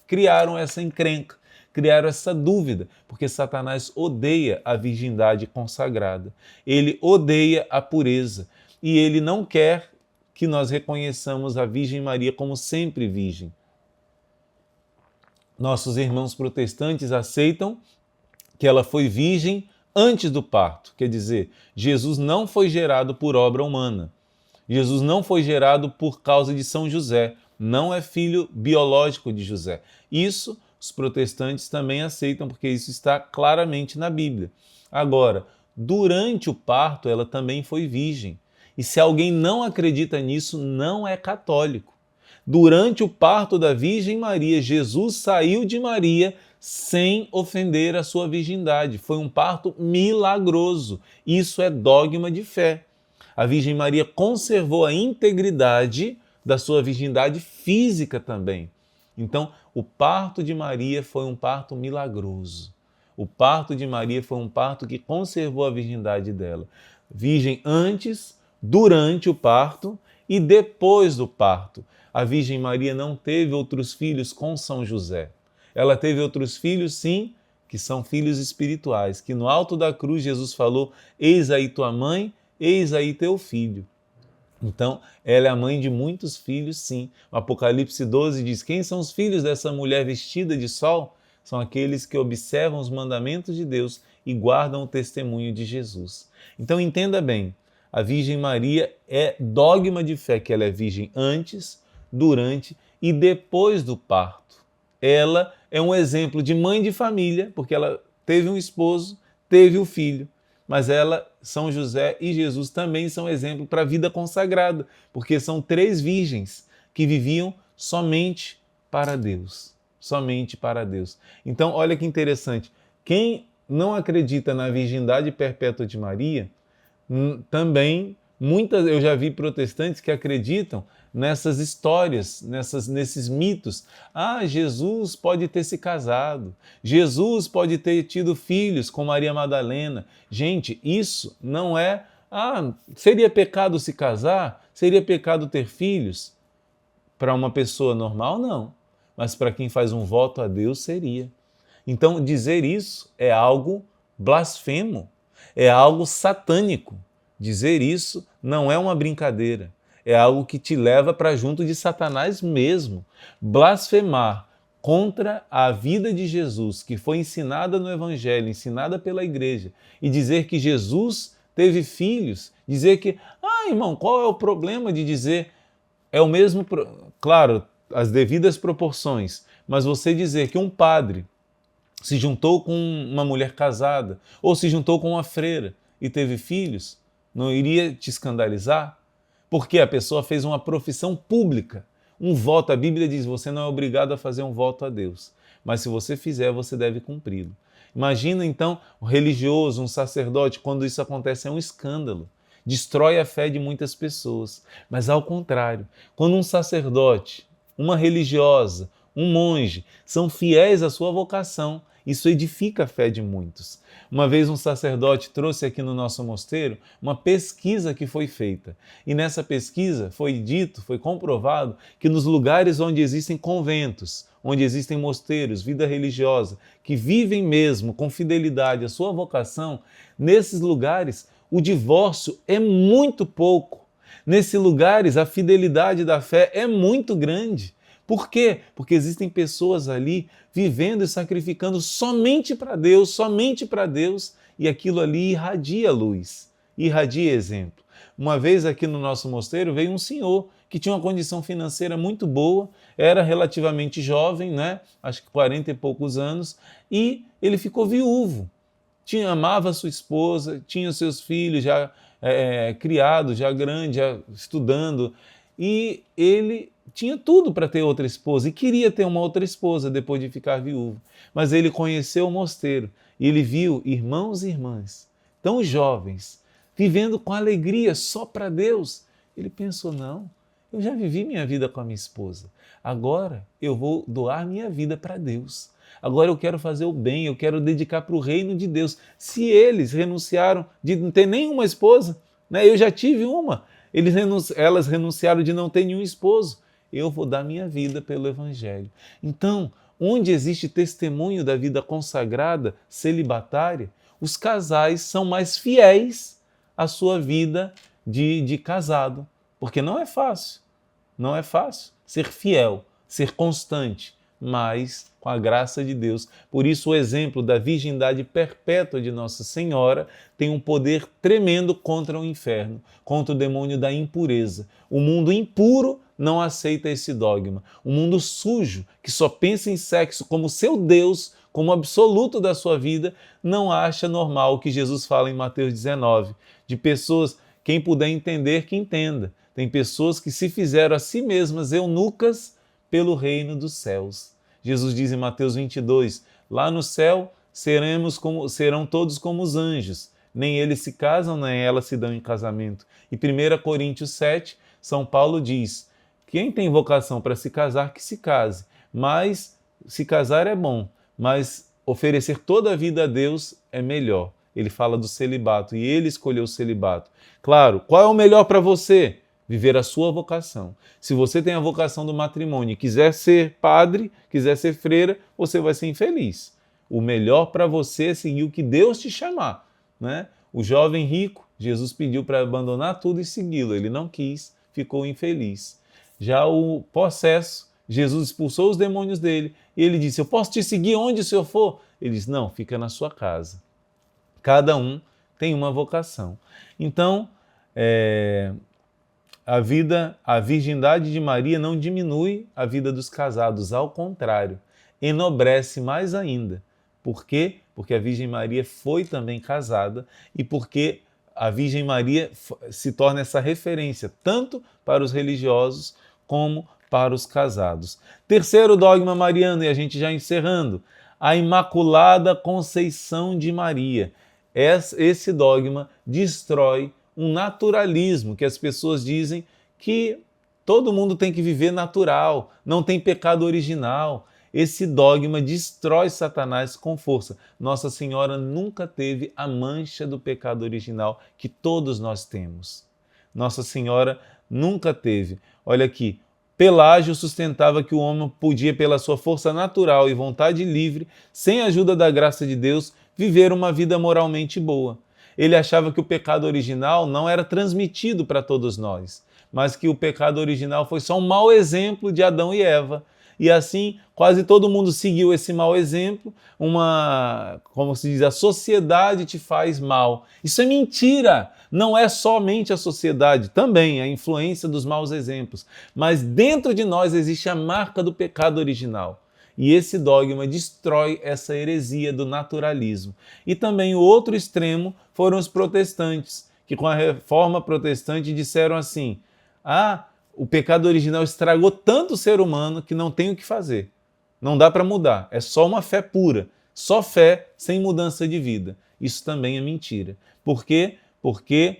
criaram essa encrenca, criaram essa dúvida, porque Satanás odeia a virgindade consagrada. Ele odeia a pureza e ele não quer que nós reconheçamos a Virgem Maria como sempre virgem. Nossos irmãos protestantes aceitam que ela foi virgem antes do parto. Quer dizer, Jesus não foi gerado por obra humana. Jesus não foi gerado por causa de São José. Não é filho biológico de José. Isso os protestantes também aceitam, porque isso está claramente na Bíblia. Agora, durante o parto, ela também foi virgem. E se alguém não acredita nisso, não é católico. Durante o parto da Virgem Maria, Jesus saiu de Maria sem ofender a sua virgindade. Foi um parto milagroso. Isso é dogma de fé. A Virgem Maria conservou a integridade da sua virgindade física também. Então, o parto de Maria foi um parto milagroso. O parto de Maria foi um parto que conservou a virgindade dela. Virgem antes, durante o parto e depois do parto. A Virgem Maria não teve outros filhos com São José. Ela teve outros filhos, sim, que são filhos espirituais, que no alto da cruz Jesus falou: eis aí tua mãe, eis aí teu filho. Então, ela é a mãe de muitos filhos, sim. O Apocalipse 12 diz: quem são os filhos dessa mulher vestida de sol? São aqueles que observam os mandamentos de Deus e guardam o testemunho de Jesus. Então, entenda bem, a Virgem Maria é dogma de fé que ela é virgem antes, durante e depois do parto. Ela é um exemplo de mãe de família, porque ela teve um esposo, teve um filho. Mas ela, São José e Jesus também são exemplo para a vida consagrada, porque são 3 virgens que viviam somente para Deus. Somente para Deus. Então, olha que interessante. Quem não acredita na virgindade perpétua de Maria, também eu já vi protestantes que acreditam nessas histórias, nesses mitos. Ah, Jesus pode ter se casado, Jesus pode ter tido filhos com Maria Madalena. Gente, isso não é... Ah, seria pecado se casar? Seria pecado ter filhos? Para uma pessoa normal, não. mas para quem faz um voto a Deus seria. Então, dizer isso é algo blasfemo, é algo satânico. Dizer isso não é uma brincadeira, é algo que te leva para junto de Satanás mesmo. Blasfemar contra a vida de Jesus, que foi ensinada no Evangelho, ensinada pela igreja, e dizer que Jesus teve filhos, dizer que, irmão, qual é o problema de dizer, é o mesmo, claro, as devidas proporções, mas você dizer que um padre se juntou com uma mulher casada, ou se juntou com uma freira e teve filhos, não iria te escandalizar? Porque a pessoa fez uma profissão pública, um voto. A Bíblia diz, você não é obrigado a fazer um voto a Deus, mas se você fizer, você deve cumpri-lo. Imagina então um religioso, um sacerdote, quando isso acontece é um escândalo, destrói a fé de muitas pessoas. Mas ao contrário, quando um sacerdote, uma religiosa, um monge são fiéis à sua vocação, isso edifica a fé de muitos. Uma vez um sacerdote trouxe aqui no nosso mosteiro uma pesquisa que foi feita. E nessa pesquisa foi comprovado que nos lugares onde existem conventos, onde existem mosteiros, vida religiosa, que vivem mesmo com fidelidade à sua vocação, nesses lugares o divórcio é muito pouco. Nesses lugares a fidelidade da fé é muito grande. Por quê? Porque existem pessoas ali vivendo e sacrificando somente para Deus, e aquilo ali irradia luz, irradia exemplo. Uma vez aqui no nosso mosteiro veio um senhor que tinha uma condição financeira muito boa, era relativamente jovem, né? Acho que 40 e poucos anos, e ele ficou viúvo. Amava sua esposa, tinha seus filhos já criados, já grandes, já estudando, e ele tinha tudo para ter outra esposa e queria ter uma outra esposa depois de ficar viúvo. Mas ele conheceu o mosteiro e ele viu irmãos e irmãs tão jovens, vivendo com alegria só para Deus. Ele pensou, não, eu já vivi minha vida com a minha esposa, agora eu vou doar minha vida para Deus. Agora eu quero fazer o bem, eu quero dedicar para o reino de Deus. Se eles renunciaram de não ter nenhuma esposa, né, eu já tive uma, elas renunciaram de não ter nenhum esposo, eu vou dar minha vida pelo Evangelho. Então, onde existe testemunho da vida consagrada, celibatária, os casais são mais fiéis à sua vida de casado. Porque não é fácil ser fiel, ser constante, mas com a graça de Deus. Por isso o exemplo da virgindade perpétua de Nossa Senhora tem um poder tremendo contra o inferno, contra o demônio da impureza. O mundo impuro não aceita esse dogma. O mundo sujo, que só pensa em sexo como seu Deus, como absoluto da sua vida, não acha normal o que Jesus fala em Mateus 19, de pessoas, quem puder entender, que entenda. Tem pessoas que se fizeram a si mesmas eunucas pelo reino dos céus. Jesus diz em Mateus 22, lá no céu serão todos como os anjos, nem eles se casam, nem elas se dão em casamento. E 1 Coríntios 7, São Paulo diz, quem tem vocação para se casar, que se case, mas se casar é bom, mas oferecer toda a vida a Deus é melhor. Ele fala do celibato e ele escolheu o celibato. Claro, qual é o melhor para você? Viver a sua vocação. Se você tem a vocação do matrimônio e quiser ser padre, quiser ser freira, você vai ser infeliz. O melhor para você é seguir o que Deus te chamar, né? O jovem rico, Jesus pediu para abandonar tudo e segui-lo. Ele não quis, ficou infeliz. Já o possesso, Jesus expulsou os demônios dele e ele disse, eu posso te seguir onde o Senhor for? Ele disse, não, fica na sua casa. Cada um tem uma vocação. Então, a virgindade de Maria não diminui a vida dos casados, ao contrário, enobrece mais ainda. Por quê? Porque a Virgem Maria foi também casada e porque a Virgem Maria se torna essa referência tanto para os religiosos como para os casados. Terceiro dogma mariano, e a gente já encerrando, a Imaculada Conceição de Maria. Esse dogma destrói um naturalismo que as pessoas dizem que todo mundo tem que viver natural, não tem pecado original. Esse dogma destrói Satanás com força. Nossa Senhora nunca teve a mancha do pecado original que todos nós temos. Nossa Senhora nunca teve. Olha aqui, Pelágio sustentava que o homem podia, pela sua força natural e vontade livre, sem a ajuda da graça de Deus, viver uma vida moralmente boa. Ele achava que o pecado original não era transmitido para todos nós, mas que o pecado original foi só um mau exemplo de Adão e Eva. E assim, quase todo mundo seguiu esse mau exemplo, como se diz, a sociedade te faz mal. Isso é mentira! Não é somente a sociedade, também a influência dos maus exemplos, mas dentro de nós existe a marca do pecado original. E esse dogma destrói essa heresia do naturalismo. E também o outro extremo foram os protestantes, que com a reforma protestante disseram assim: o pecado original estragou tanto o ser humano que não tem o que fazer. Não dá para mudar, é só uma fé pura, só fé sem mudança de vida. Isso também é mentira. Por quê? Porque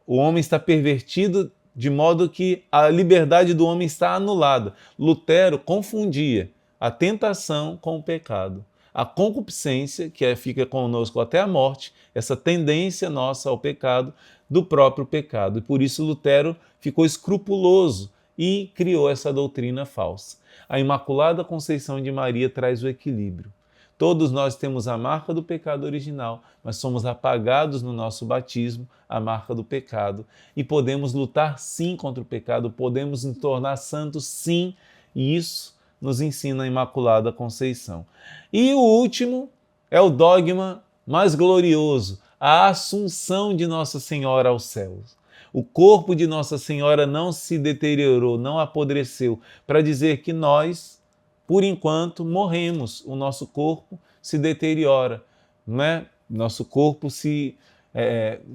o homem está pervertido de modo que a liberdade do homem está anulada. Lutero confundia a tentação com o pecado. A concupiscência, que fica conosco até a morte, essa tendência nossa ao pecado, do próprio pecado. E por isso Lutero ficou escrupuloso e criou essa doutrina falsa. A Imaculada Conceição de Maria traz o equilíbrio. Todos nós temos a marca do pecado original, mas somos apagados no nosso batismo, a marca do pecado, e podemos lutar sim contra o pecado, podemos nos tornar santos sim, e isso nos ensina a Imaculada Conceição. E o último é o dogma mais glorioso, a Assunção de Nossa Senhora aos céus. O corpo de Nossa Senhora não se deteriorou, não apodreceu, para dizer que nós, por enquanto, morremos, o nosso corpo se deteriora, né? Nosso corpo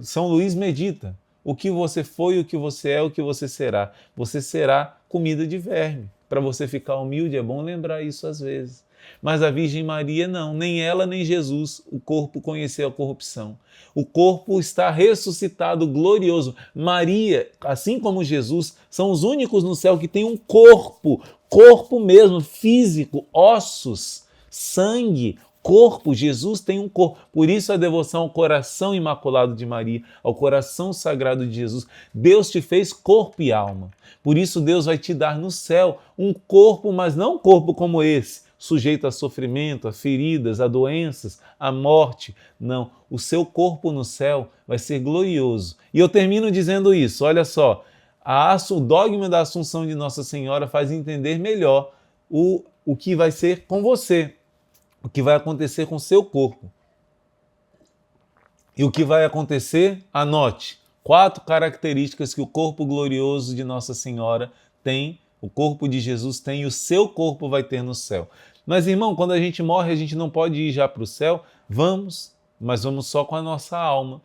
São Luís medita: o que você foi, o que você é, o que você será. Você será comida de verme. Para você ficar humilde, é bom lembrar isso às vezes. Mas a Virgem Maria não, nem ela nem Jesus, o corpo conheceu a corrupção. O corpo está ressuscitado, glorioso. Maria, assim como Jesus, são os únicos no céu que têm um corpo mesmo, físico, ossos, sangue, corpo. Jesus tem um corpo. Por isso a devoção ao coração imaculado de Maria, ao coração sagrado de Jesus. Deus te fez corpo e alma. Por isso Deus vai te dar no céu um corpo, mas não um corpo como esse, sujeito a sofrimento, a feridas, a doenças, a morte. Não, o seu corpo no céu vai ser glorioso. E eu termino dizendo isso, olha só, o dogma da Assunção de Nossa Senhora faz entender melhor o que vai ser com você, o que vai acontecer com o seu corpo. E o que vai acontecer, anote, 4 características que o corpo glorioso de Nossa Senhora tem, o corpo de Jesus tem e o seu corpo vai ter no céu. Mas, irmão, quando a gente morre, a gente não pode ir já para o céu? Vamos, mas vamos só com a nossa alma.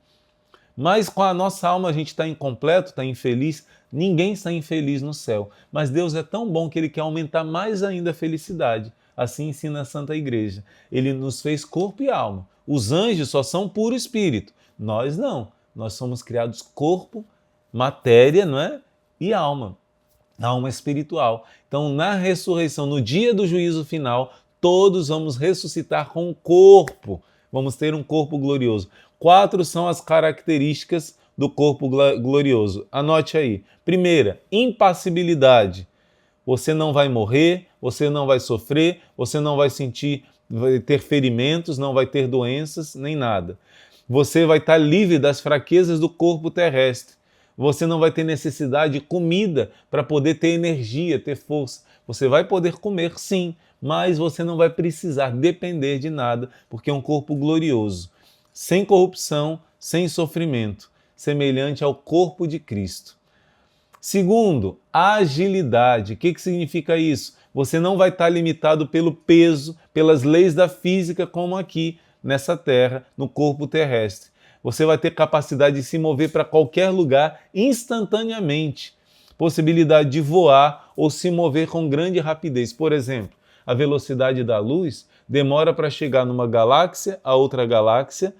Mas com a nossa alma a gente está incompleto, está infeliz. Ninguém está infeliz no céu. Mas Deus é tão bom que Ele quer aumentar mais ainda a felicidade. Assim ensina a Santa Igreja. Ele nos fez corpo e alma. Os anjos só são puro espírito. Nós não. Nós somos criados corpo, matéria, não é? E alma. Alma espiritual. Então, na ressurreição, no dia do juízo final, todos vamos ressuscitar com o corpo. Vamos ter um corpo glorioso. 4 são as características do corpo glorioso. Anote aí. Primeira, impassibilidade. Você não vai morrer, você não vai sofrer, você não vai ter ferimentos, não vai ter doenças, nem nada. Você vai estar livre das fraquezas do corpo terrestre. Você não vai ter necessidade de comida para poder ter energia, ter força. Você vai poder comer, sim, mas você não vai precisar depender de nada, porque é um corpo glorioso, sem corrupção, sem sofrimento, semelhante ao corpo de Cristo. Segundo, agilidade. O que significa isso? Você não vai estar limitado pelo peso, pelas leis da física, como aqui nessa terra, no corpo terrestre. Você vai ter capacidade de se mover para qualquer lugar instantaneamente. Possibilidade de voar ou se mover com grande rapidez. Por exemplo, a velocidade da luz demora para chegar numa galáxia a outra galáxia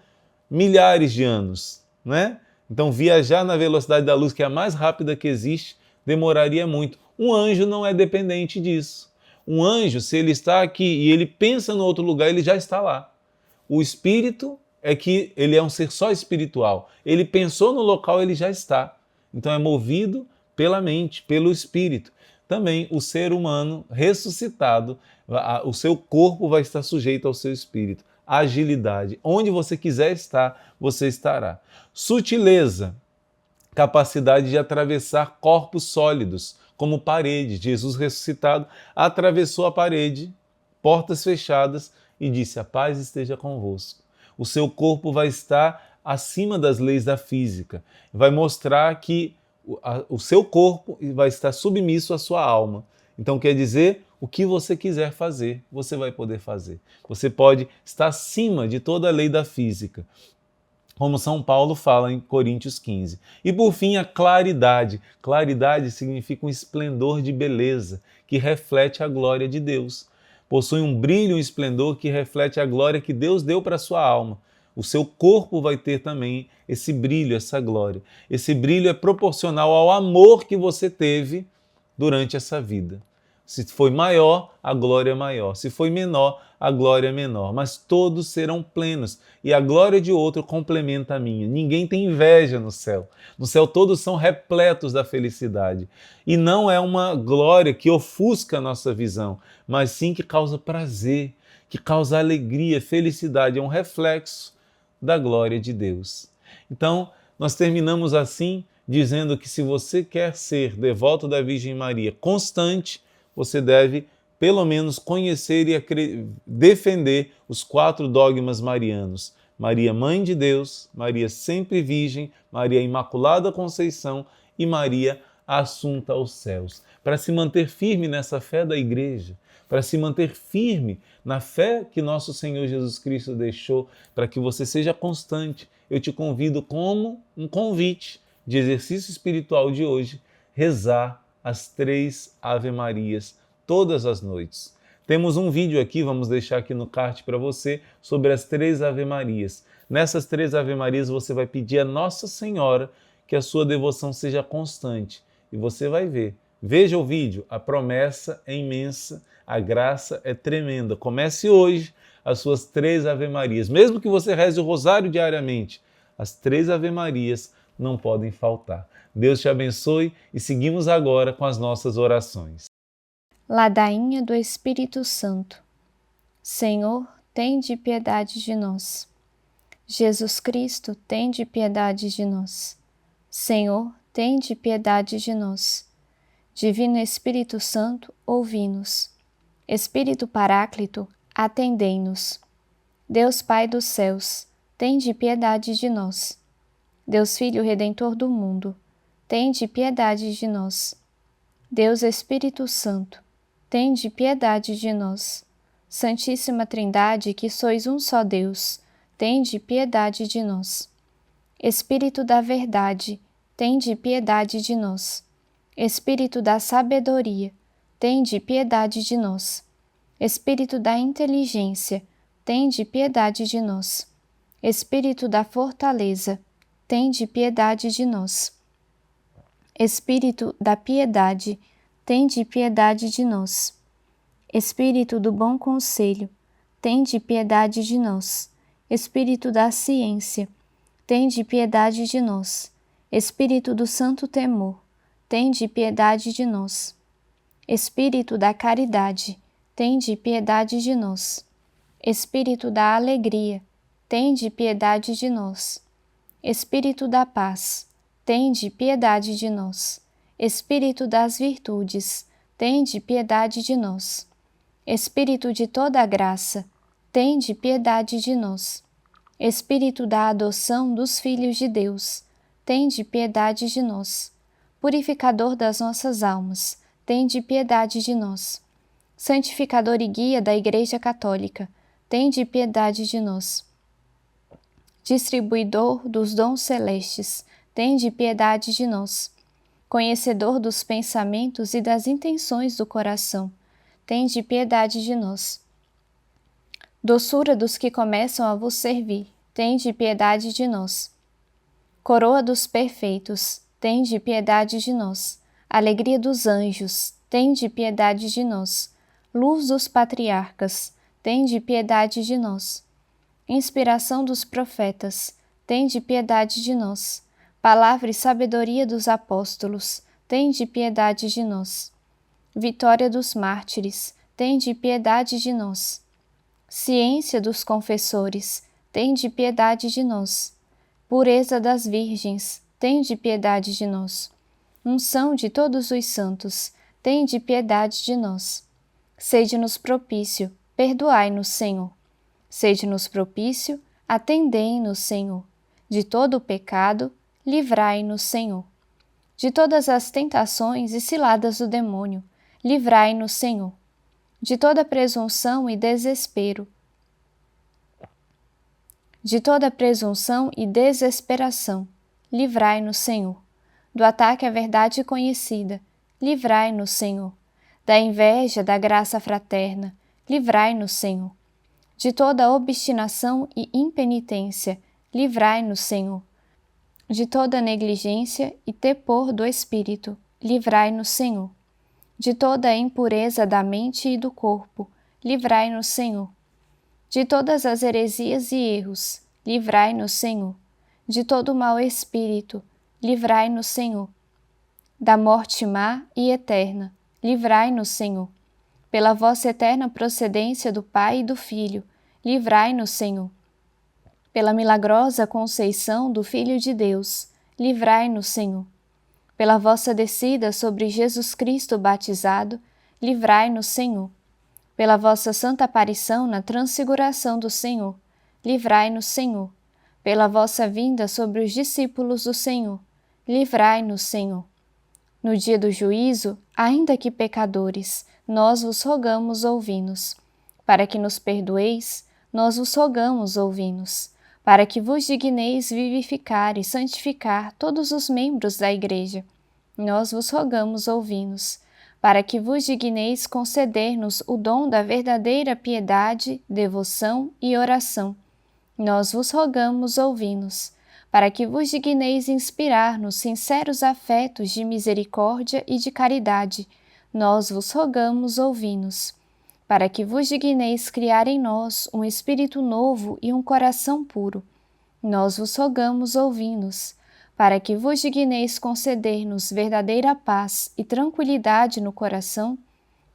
milhares de anos, né? Então, viajar na velocidade da luz, que é a mais rápida que existe, demoraria muito. Um anjo não é dependente disso. Um anjo, se ele está aqui e ele pensa no outro lugar, ele já está lá. O espírito é que ele é um ser só espiritual. Ele pensou no local, ele já está. Então é movido pela mente, pelo espírito. também o ser humano ressuscitado, o seu corpo vai estar sujeito ao seu espírito. Agilidade, onde você quiser estar, você estará. Sutileza, capacidade de atravessar corpos sólidos, como paredes. Jesus ressuscitado atravessou a parede, portas fechadas, e disse: a paz esteja convosco. O seu corpo vai estar acima das leis da física, vai mostrar que o seu corpo vai estar submisso à sua alma. Então quer dizer, o que você quiser fazer, você vai poder fazer. Você pode estar acima de toda a lei da física, como São Paulo fala em Coríntios 15. E por fim, a claridade. Claridade significa um esplendor de beleza que reflete a glória de Deus. Possui um brilho e um esplendor que reflete a glória que Deus deu para a sua alma. O seu corpo vai ter também esse brilho, essa glória. Esse brilho é proporcional ao amor que você teve durante essa vida. Se foi maior, a glória é maior. Se foi menor, a glória é menor. Mas todos serão plenos e a glória de outro complementa a minha. Ninguém tem inveja no céu. No céu todos são repletos da felicidade. E não é uma glória que ofusca a nossa visão, mas sim que causa prazer, que causa alegria, felicidade. É um reflexo da glória de Deus. Então, nós terminamos assim dizendo que se você quer ser devoto da Virgem Maria constante, você deve, pelo menos, conhecer e defender os 4 dogmas marianos. Maria, Mãe de Deus, Maria sempre Virgem, Maria Imaculada Conceição e Maria Assunta aos céus. Para se manter firme nessa fé da Igreja, para se manter firme na fé que nosso Senhor Jesus Cristo deixou, para que você seja constante, eu te convido como um convite de exercício espiritual de hoje, rezar as 3 Ave-Marias todas as noites. Temos um vídeo aqui, vamos deixar aqui no card para você, sobre as 3 Ave-Marias. Nessas 3 Ave-Marias você vai pedir a Nossa Senhora que a sua devoção seja constante. E você vai ver. Veja o vídeo, a promessa é imensa, a graça é tremenda. Comece hoje as suas 3 Ave-Marias. Mesmo que você reze o rosário diariamente, as 3 Ave-Marias não podem faltar. Deus te abençoe e seguimos agora com as nossas orações. Ladainha do Espírito Santo. Senhor, tende piedade de nós. Jesus Cristo, tende piedade de nós. Senhor, tende piedade de nós. Divino Espírito Santo, ouvi-nos. Espírito Paráclito, atendei-nos. Deus Pai dos céus, tende piedade de nós. Deus Filho Redentor do mundo, tende piedade de nós. Deus Espírito Santo, tende piedade de nós. Santíssima Trindade, que sois um só Deus, tende piedade de nós. Espírito da verdade, tende piedade de nós. Espírito da sabedoria, tende piedade de nós. Espírito da inteligência, tende piedade de nós. Espírito da fortaleza, tende piedade de nós. Espírito da piedade, tende piedade de nós. Espírito do bom conselho, tende piedade de nós. Espírito da ciência, tende piedade de nós. Espírito do santo temor, tende piedade de nós. Espírito da caridade, tende piedade de nós. Espírito da alegria, tende piedade de nós. Espírito da paz, tende piedade de nós. Espírito das virtudes, tende piedade de nós. Espírito de toda graça, tende piedade de nós. Espírito da adoção dos filhos de Deus, tende piedade de nós. Purificador das nossas almas, tende piedade de nós. Santificador e guia da Igreja Católica, tende piedade de nós. Distribuidor dos dons celestes, tende piedade de nós. Conhecedor dos pensamentos e das intenções do coração, tende piedade de nós. Doçura dos que começam a vos servir, tende piedade de nós. Coroa dos perfeitos, tende piedade de nós. Alegria dos anjos, tende piedade de nós. Luz dos patriarcas, tende piedade de nós. Inspiração dos profetas, tende piedade de nós. Palavra e sabedoria dos apóstolos, tende piedade de nós. Vitória dos mártires, tende piedade de nós. Ciência dos confessores, tende piedade de nós. Pureza das virgens, tende piedade de nós. Unção de todos os santos, tende piedade de nós. Sede-nos propício, perdoai-nos, Senhor. Sede-nos propício, atendei-nos, Senhor. De todo o pecado, livrai-nos, Senhor. De todas as tentações e ciladas do demônio, livrai-nos, Senhor. De toda presunção e desespero, de toda presunção e desesperação, livrai-nos, Senhor. Do ataque à verdade conhecida, livrai-nos, Senhor. Da inveja da graça fraterna, livrai-nos, Senhor. De toda obstinação e impenitência, livrai-nos, Senhor. De toda negligência e tepor do espírito, livrai-nos, Senhor. De toda a impureza da mente e do corpo, livrai-nos, Senhor. De todas as heresias e erros, livrai-nos, Senhor. De todo mau espírito, livrai-nos, Senhor. Da morte má e eterna, livrai-nos, Senhor. Pela vossa eterna procedência do Pai e do Filho, livrai-nos, Senhor. Pela milagrosa conceição do Filho de Deus, livrai-nos, Senhor. Pela vossa descida sobre Jesus Cristo batizado, livrai-nos, Senhor. Pela vossa santa aparição na transfiguração do Senhor, livrai-nos, Senhor. Pela vossa vinda sobre os discípulos do Senhor, livrai-nos, Senhor. No dia do juízo, ainda que pecadores, nós vos rogamos, ouvi-nos. Para que nos perdoeis, nós vos rogamos, ouvi-nos. Para que vos digneis vivificar e santificar todos os membros da Igreja, nós vos rogamos, ouvi-nos. Para que vos digneis conceder-nos o dom da verdadeira piedade, devoção e oração, nós vos rogamos, ouvi-nos. Para que vos digneis inspirar-nos sinceros afetos de misericórdia e de caridade, nós vos rogamos, ouvi-nos. Para que vos digneis criar em nós um espírito novo e um coração puro, nós vos rogamos, ouvi-nos. Para que vos digneis conceder-nos verdadeira paz e tranquilidade no coração,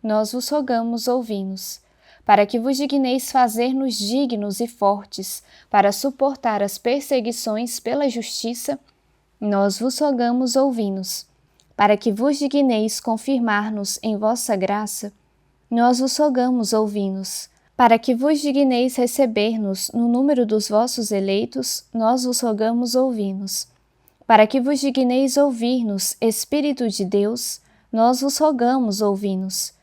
nós vos rogamos, ouvi-nos. Para que vos digneis fazer-nos dignos e fortes para suportar as perseguições pela justiça, nós vos rogamos, ouvi-nos. Para que vos digneis confirmar-nos em vossa graça, nós vos rogamos, ouvi-nos. Para que vos digneis receber-nos no número dos vossos eleitos, nós vos rogamos, ouvi-nos. Para que vos digneis ouvir-nos, Espírito de Deus, nós vos rogamos, ouvi-nos.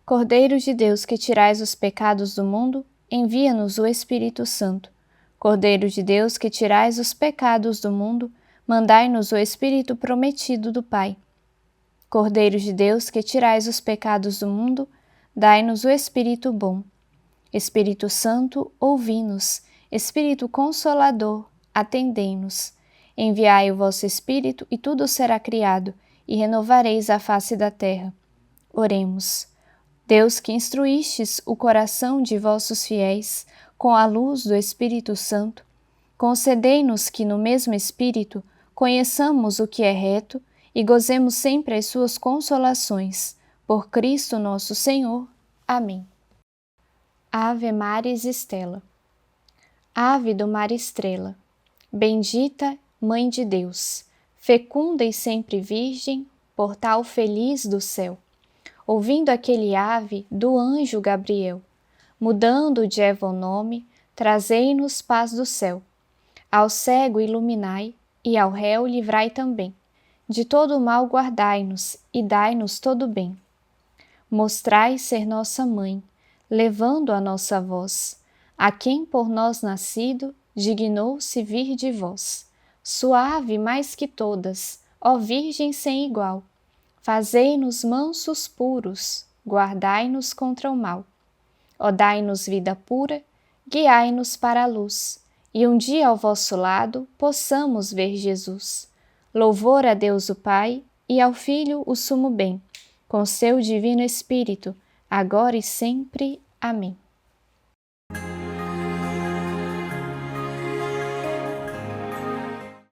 Cordeiro de Deus, que tirais os pecados do mundo, envia-nos o Espírito Santo. Cordeiro de Deus, que tirais os pecados do mundo, mandai-nos o Espírito prometido do Pai. Cordeiro de Deus, que tirais os pecados do mundo, dai-nos o Espírito bom. Espírito Santo, ouvi-nos. Espírito Consolador, atendei-nos. Enviai o vosso Espírito e tudo será criado, e renovareis a face da terra. Oremos. Deus, que instruístes o coração de vossos fiéis com a luz do Espírito Santo, concedei-nos que no mesmo Espírito conheçamos o que é reto e gozemos sempre as suas consolações. Por Cristo nosso Senhor. Amém. Ave Maris Stella. Ave do mar estrela, bendita Mãe de Deus, fecunda e sempre virgem, portal feliz do céu. Ouvindo aquele ave do anjo Gabriel, mudando de Eva o nome, trazei-nos paz do céu. Ao cego iluminai, e ao réu livrai também. De todo o mal guardai-nos, e dai-nos todo o bem. Mostrai ser nossa mãe, levando a nossa voz, a quem por nós nascido, dignou-se vir de vós. Suave mais que todas, ó Virgem sem igual, fazei-nos mansos puros, guardai-nos contra o mal. Ó dai-nos vida pura, guiai-nos para a luz, e um dia ao vosso lado possamos ver Jesus. Louvor a Deus o Pai, e ao Filho o sumo bem, com seu divino Espírito, agora e sempre. Amém.